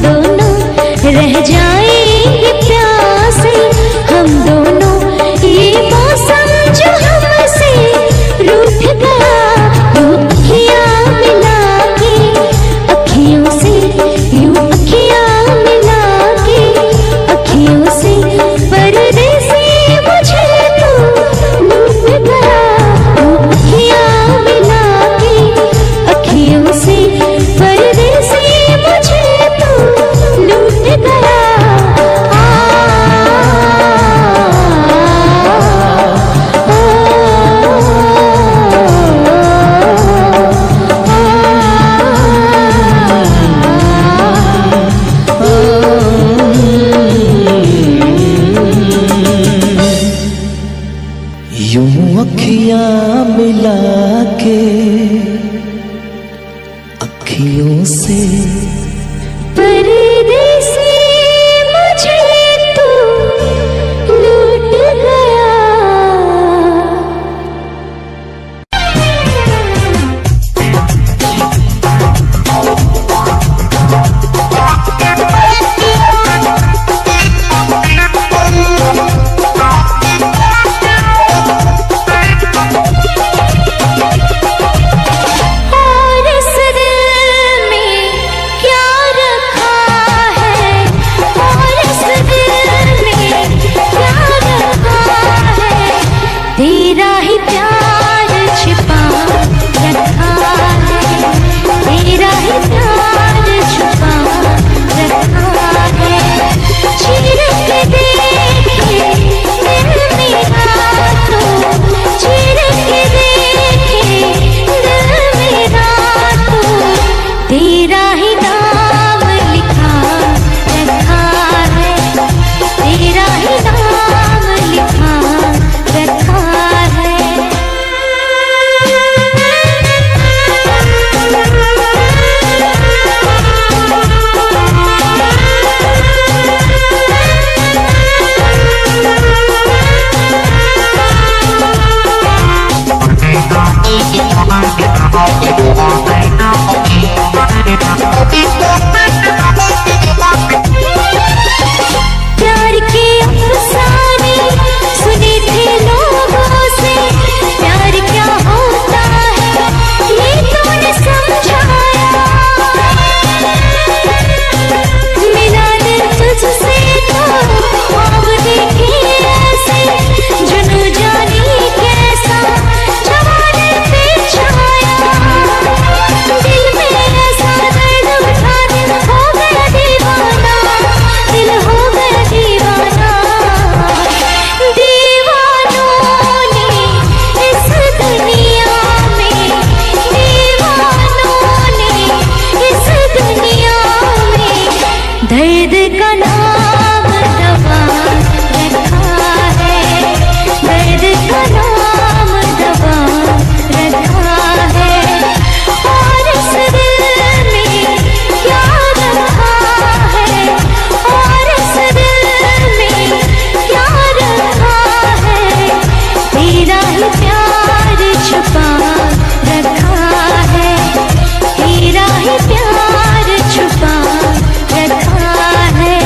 दोनों रह जाएंगे प्यासे, हम दोनों। ये मौसम जो हमसे रूठ गया, यूं अखियां मिला के, अखियों से यूं अखियां मिला के, अखियों से परदेसी मुझे तो लूट गया, यूं अखियां मिला के, अखियों से परदेसी मुझे तो लूट गया। यूं अखियां मिला के, अखियों से परदेसी मुझे तो लूट गया। और इस दिल में क्या रखा है, और इस दिल में क्या रखा है, तेरा ही प्यार छिपा रखा है, तेरा ही प्यार छुपा रखा है। चीर के देखे दिल मेरा तो, चीर के देखे दिल मेरा तो, तेरा ही नाम लिखा रखा है, तेरा ही नाम लिखा रखा है। प्यार के अफसाने सुने थे लोगों से, प्यार क्या होता है ये तूने समझाया। मिला दिल तुझसे तो ख्वाब देखे ऐसे, जुनू जानी कैसा जमाने पे छाया। दिल में ऐसा दर्द उठा, दिल हो गया दीवाना, दिल हो गया दीवाना। दीवानों ने इस दुनिया में, दीवानों ने इस दुनिया में दर्द का नाम दवा रखा है, दर्द का नाम दवा रखा है। और इस दिल में क्या रखा है, और इस दिल में क्या रखा है, तेरा ही प्यार छुपा रखा है, तेरा ही प्यार छुपा रखा है।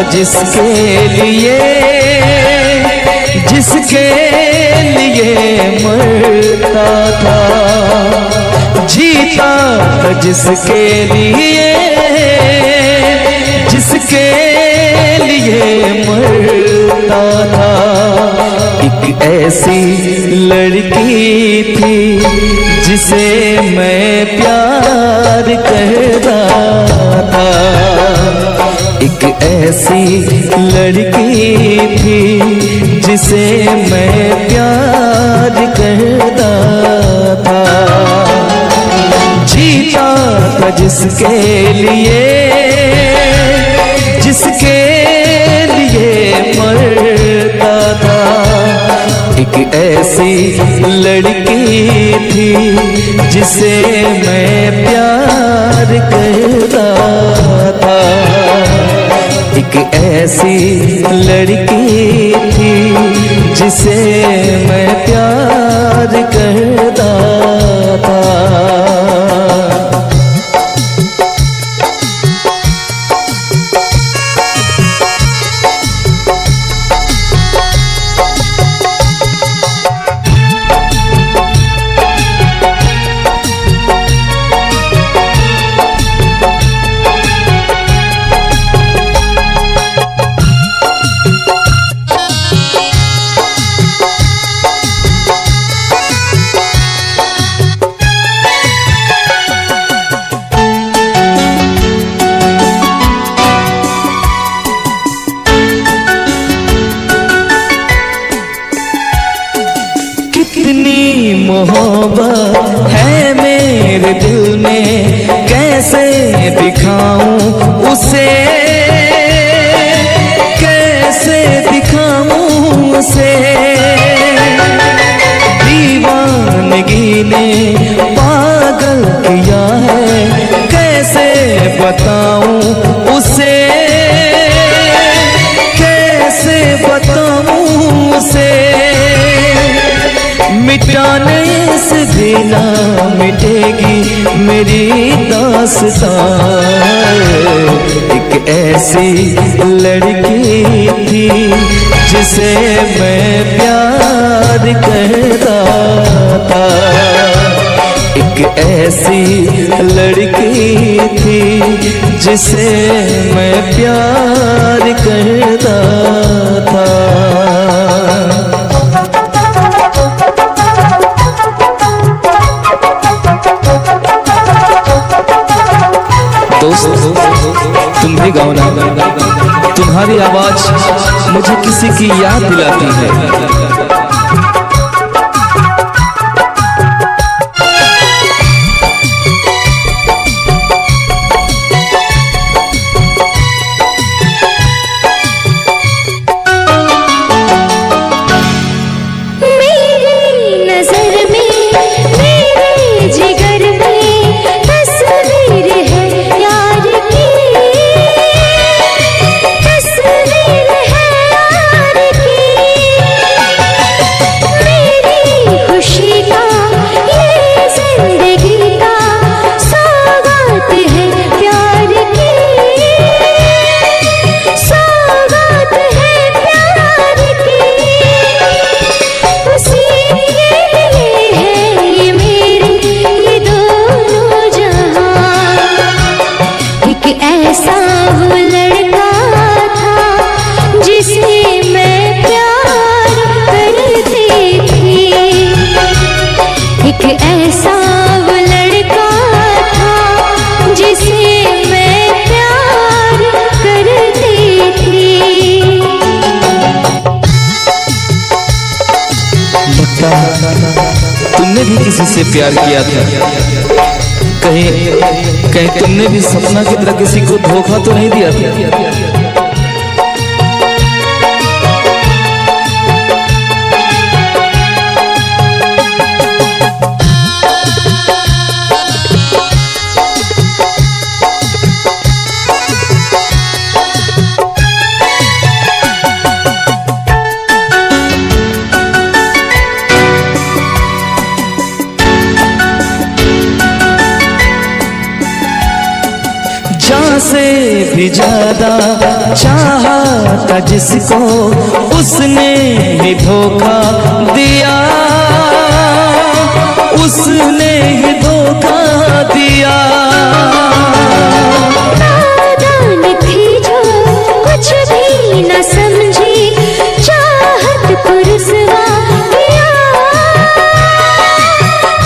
था जिसके लिए मरता था, जीता था जिसके लिए मरता था। एक ऐसी लड़की थी जिसे मैं प्यार करता था, एक ऐसी लड़की थी जिसे मैं प्यार करता था, जीता था जिसके लिए मरता था। एक ऐसी लड़की थी जिसे मैं प्यार करता था, एक ऐसी लड़की थी जिसे मैं प्यार करता था। कितनी मोहब्बत है मेरे दिल में, कैसे दिखाऊं उसे, कैसे दिखाऊं उसे। दीवानगी ने पागल किया है, कैसे बताऊं उसे, कैसे बताऊं उसे। मिटाने से भी ना मिटेगी मेरी दास्तां। एक ऐसी लड़की थी जिसे मैं प्यार करता था, एक ऐसी लड़की थी जिसे मैं प्यार करता था। दोस्त तुम भी गाओ ना, तुम्हारी आवाज मुझे किसी की याद दिलाती है। तुमने भी किसी से प्यार किया था, कहीं तुमने भी सपना की तरह किसी को धोखा तो नहीं दिया था? से भी ज्यादा चाहा था जिसको उसने ही धोखा दिया, उसने ही धोखा दिया। नादान थी जो कुछ भी न समझी, चाहत को रुसवा किया,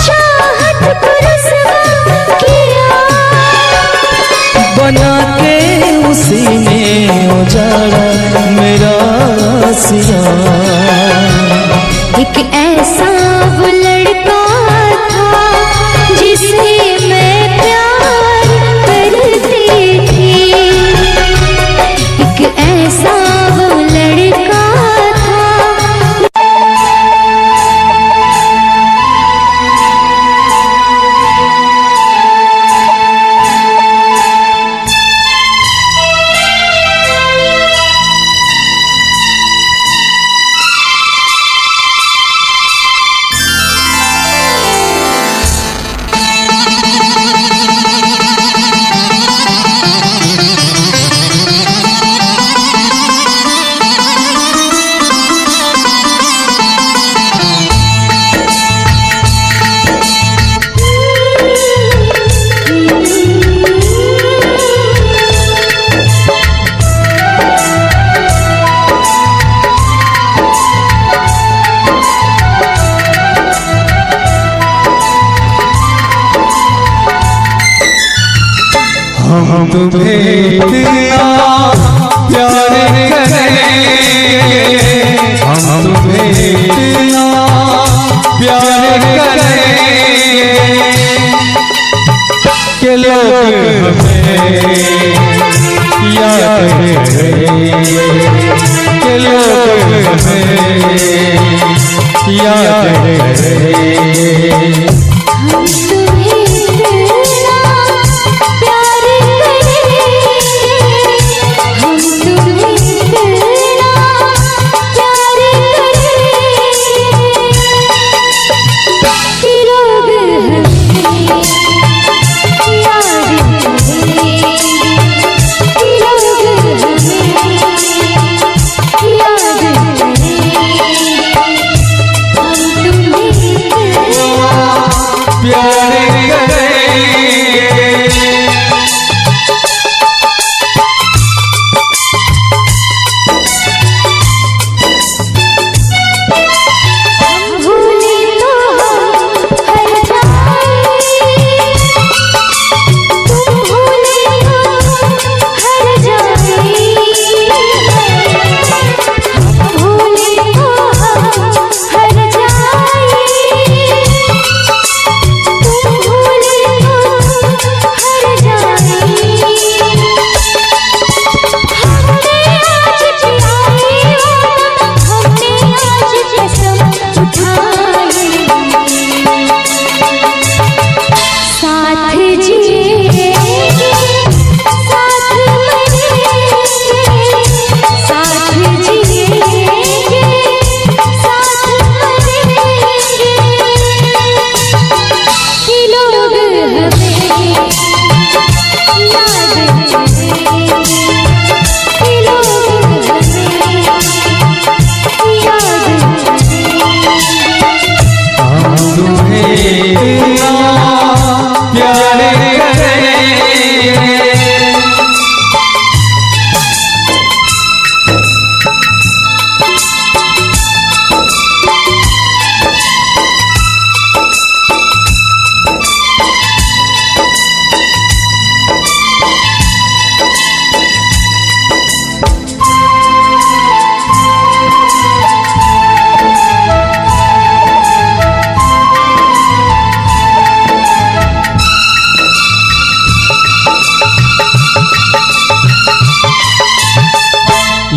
चाहत को रुसवा किया। बना के उसी ने उजाड़ा मेरा सिया। एक ऐसा वो लड़का था जिसे मैं प्यार करती थी, एक ऐसा वो लड़का था। हम तुम्हें इतना प्यार करेंगे, हम तुम्हें इतना प्यार करेंगे कि लोग हमें याद करेंगे, कि लोग हमें याद करेंगे।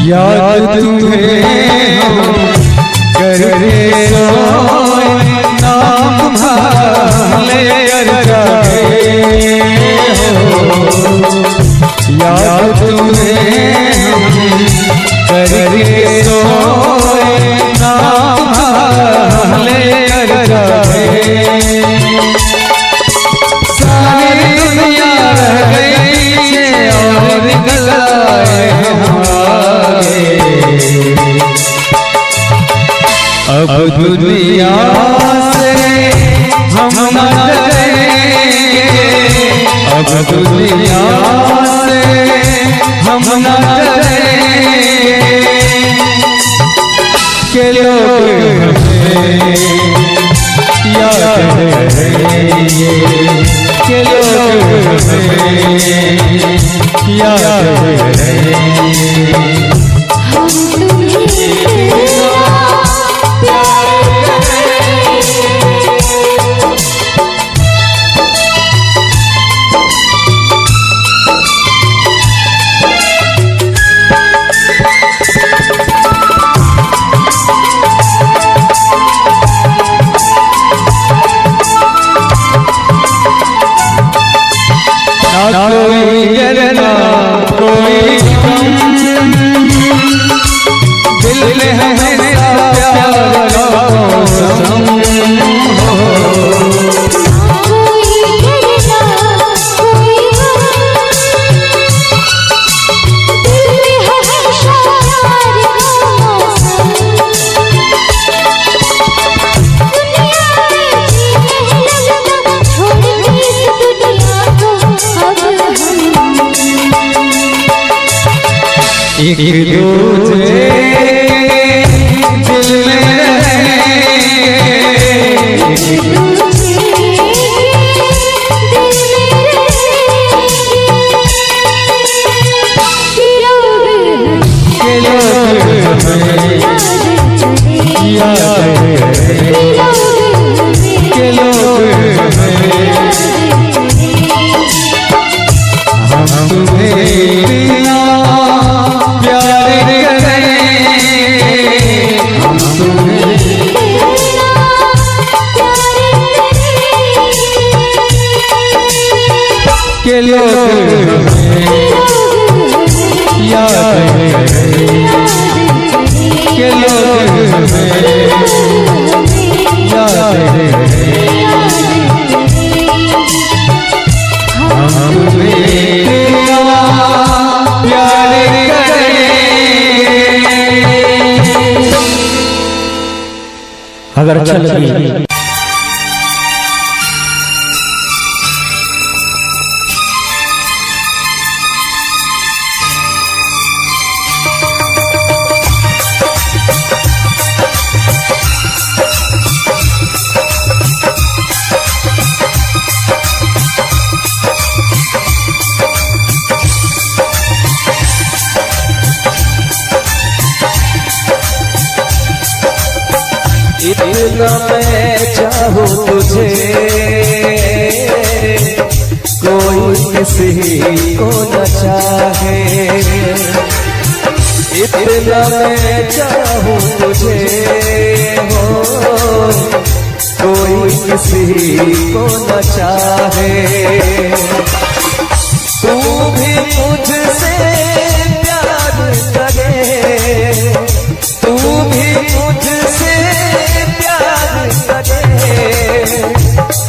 याद तुम्हें हम करके सोए, नाम भाले जागे हो। याद तुम्हें हम करके सोए, नाम भाले जागे। सारी दुनिया रह गई और गलत दुनिया से हम न डरेंगे, अब दुनिया से हम न डरेंगे, के लोग हमें याद करेंगे, के लोग हमें याद करेंगे। ना कोई डरना कोई गम, दिल में हमेशा प्यार का मौसम हो। कोई डरना कोई गम, दिल में हमेशा प्यार का मौसम। दुनिया में जीने लगना, छोड़ दी इस दुनिया को अब हम। एक दूजे दिल में रहेंगे, तुझे दिल में के लोग हमें याद करेंगे, के लोग हमें हम तुम्हें बिना प्यार करेंगे, हम तुम्हें के लोग हमें याद करेंगे, के लोग हमें याद करेंगे, हम तुम्हें बिना प्यार करेंगे। अगर अच्छा लगे इतना मैं चाहूँ तुझे, कोई किसी को न चाहे। इतना मैं चाहूँ तुझे हो, कोई किसी को न चाहे। तू भी मुझसे प्यार करे, तू भी मुझसे प्यार करे,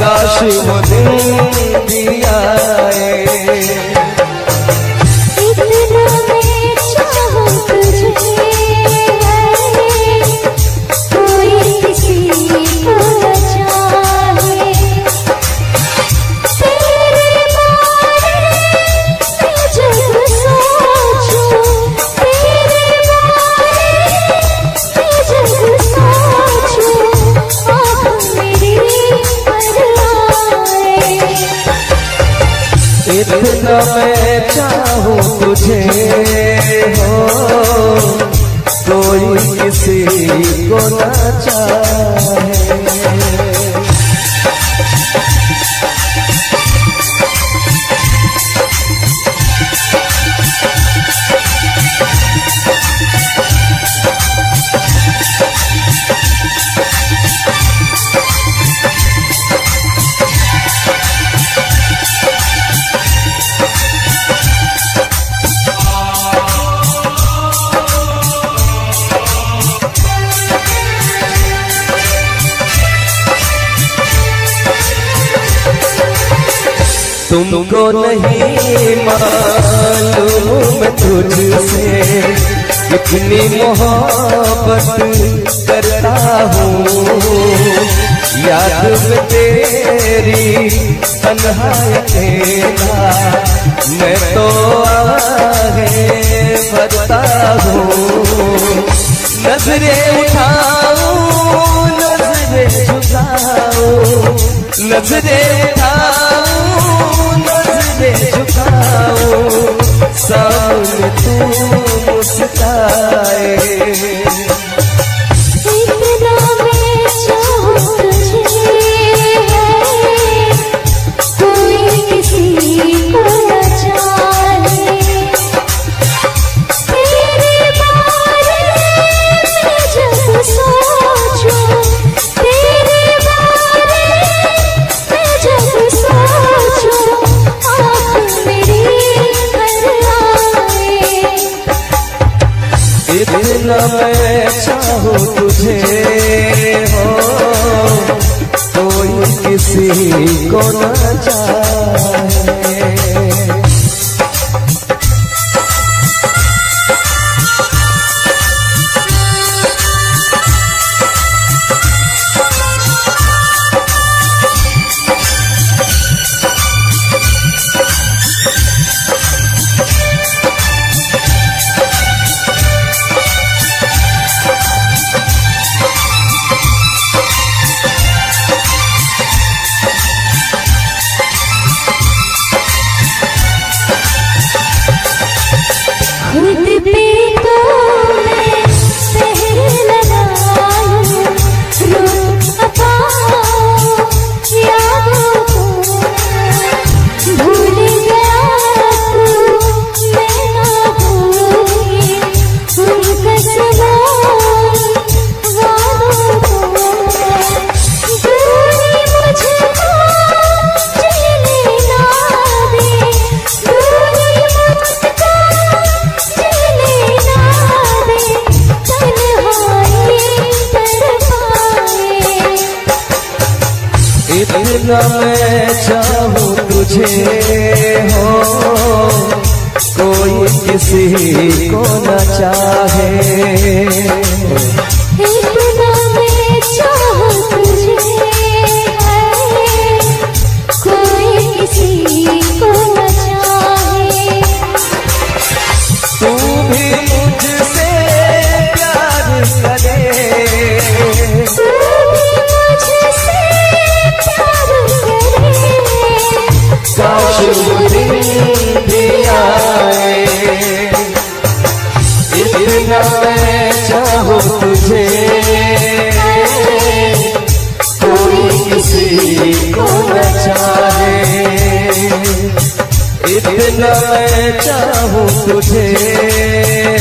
काश वो दिन भी आए। इतना मैं चाहूँ तुझे, कोई किसी को न चाहे। तेरे बारे में जब सोचूं, तेरे बारे में जब सोचूं, आँख मेरी भर आए। इतना मैं चाहूँ तुझे हो, कोई किसी को न चाहे। तुमको नहीं मालूम तुझसे इतनी मोहब्बत करता हूँ, याद में तेरी तन्हा अकेला मैं तो आगे बढ़ता हूँ। नजरें उठाऊं नजरें झुकाऊं, नजरें उठाऊं नजरें झुकाऊं, सामने तू मुस्काए। इतना मैं चाहूं तुझे है, कोई किसी को न चाहे। तेरे बारे में जब सोचूं, तेरे बारे में जब सोचूं, आँख मेरी भर आए। इतना मैं चाहूं तुझे हो, कोई किसी को न चाहे। खुद पे तो मैं पहर लगाऊं, रुक पाऊं यादों को, भूल गया तू मैं ना भूली उन कसमों वादों को। दूरी मुझको जीने ना दे, दूरी मुझको जीने ना दे, तन्हाई तड़पाए। इतना मैं चाहूं तुझे हो, कोई किसी को न चाहे। इतना मैं चाहूं तुझे है, कोई किसी को न चाहे। तू भी मुझसे प्यार करे, तू भी मुझसे प्यार करे, काश वो दिन भी आए। इतना मैं चाहूं तुझे, कोई किसी को न चाहे। इतना मैं चाहूं तुझे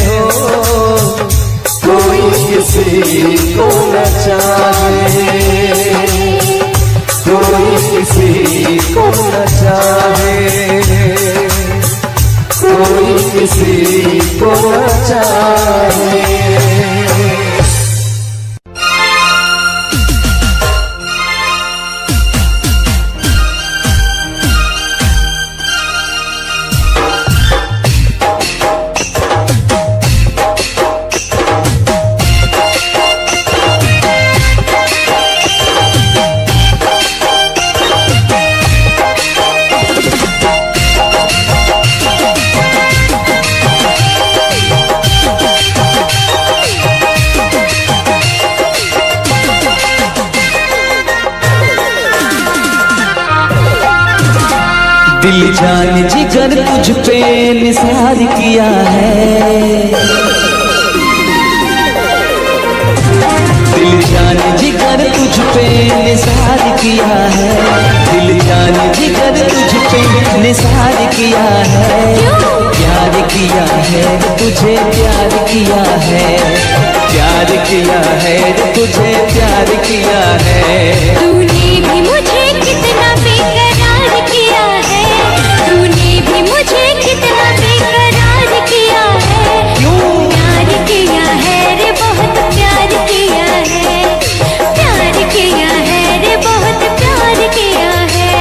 हो, कोई किसी को न चाहे, कोई किसी को न चाहे, कोई किसी को न चाहे। दिल जान जिगर तुझ पे निसार किया है, दिल जान जिगर तुझ पे निसार किया है, दिल जान जिगर तुझ पे निसार किया है। प्यार किया है तुझे प्यार किया है, प्यार किया है तुझे प्यार किया है। तूने भी मुझे कितना बेकरार किया है, तूने भी मुझे कितना बेकरार किया है। प्यार किया है रे बहुत प्यार किया है, प्यार किया है रे बहुत प्यार किया है।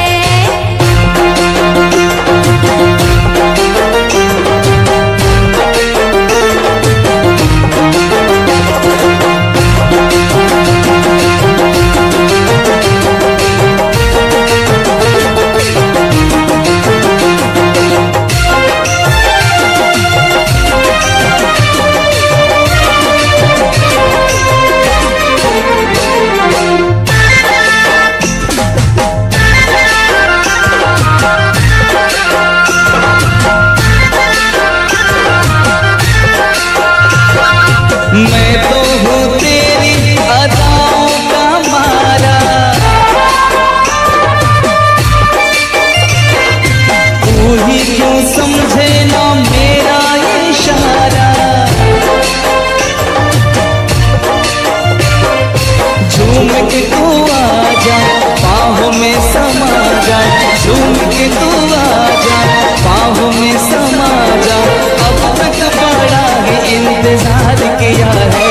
बाहों में समा जा, झूम के तू आ जा, बाहों में समा जा, अब तक बड़ा ही इंतजार किया है,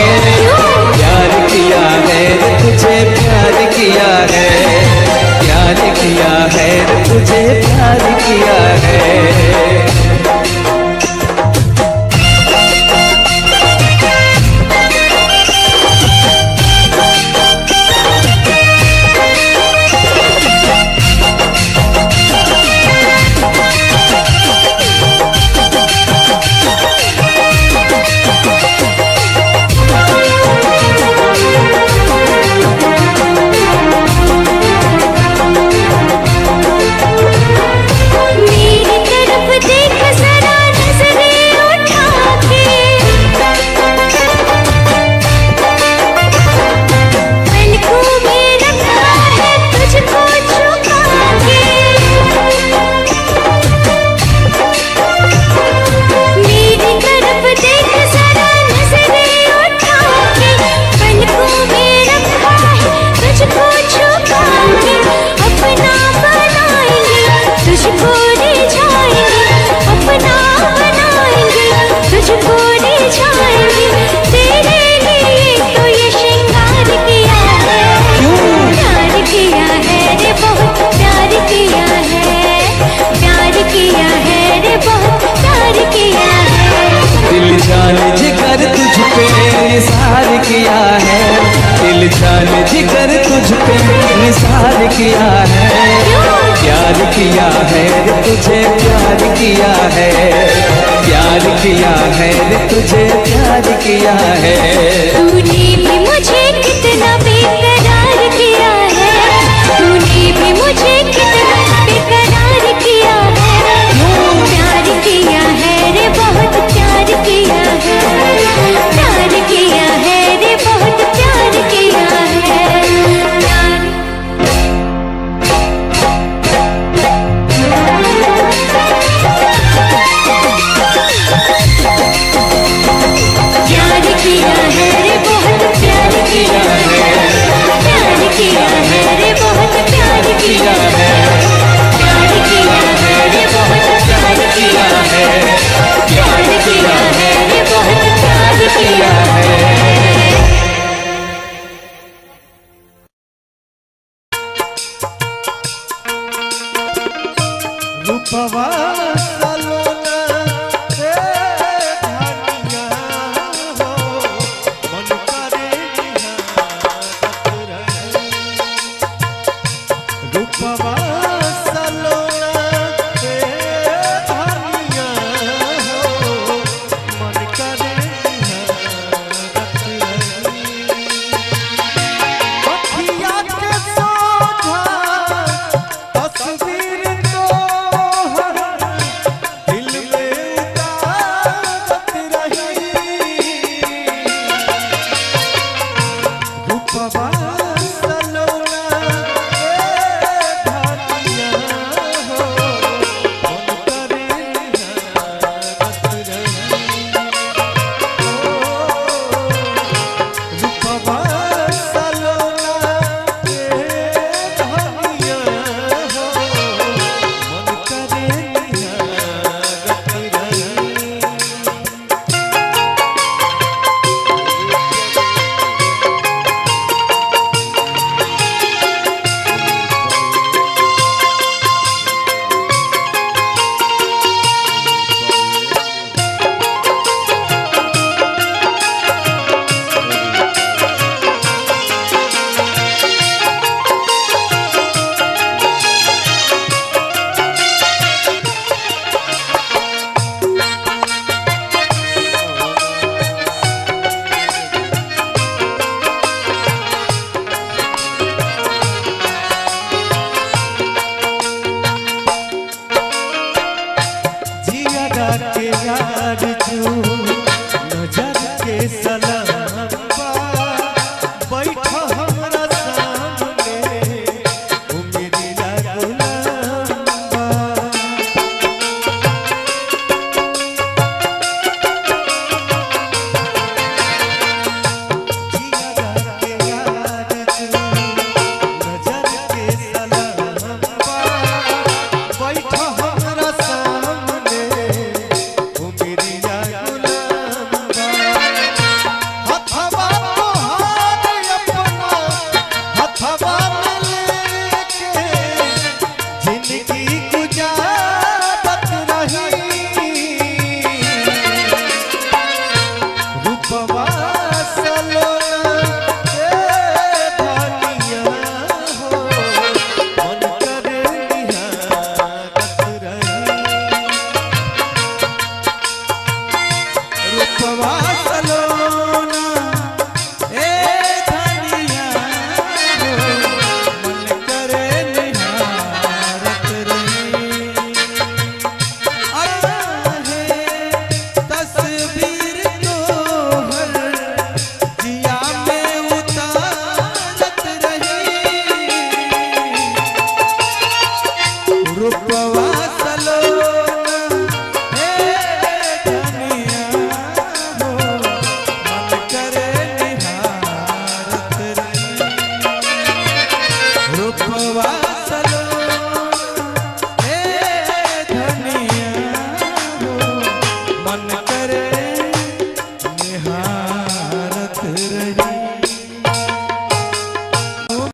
प्यार किया है तुझे, प्यार किया है, प्यार किया है तुझे, प्यार किया है। जिगर तुझ पे निसार किया है, प्यार किया है तुझे, प्यार किया है, प्यार किया है तुझे, प्यार किया है। तूने भी मुझे कितना बेकरार किया है, तूने भी मुझे कितना बेकरार किया है, प्यार किया है रे बहुत प्यार किया है, प्यार किया है रे बहुत प्यार किया है, प्यार किया है रे बहुत प्यार किया है, प्यार किया है रे बहुत प्यार किया है, प्यार किया है रे बहुत प्यार किया है, प्यार किया है रे बहुत प्यार किया है। रूपवा सलोना रे धानिया हो, मन करे निहारत रहे। रूपवा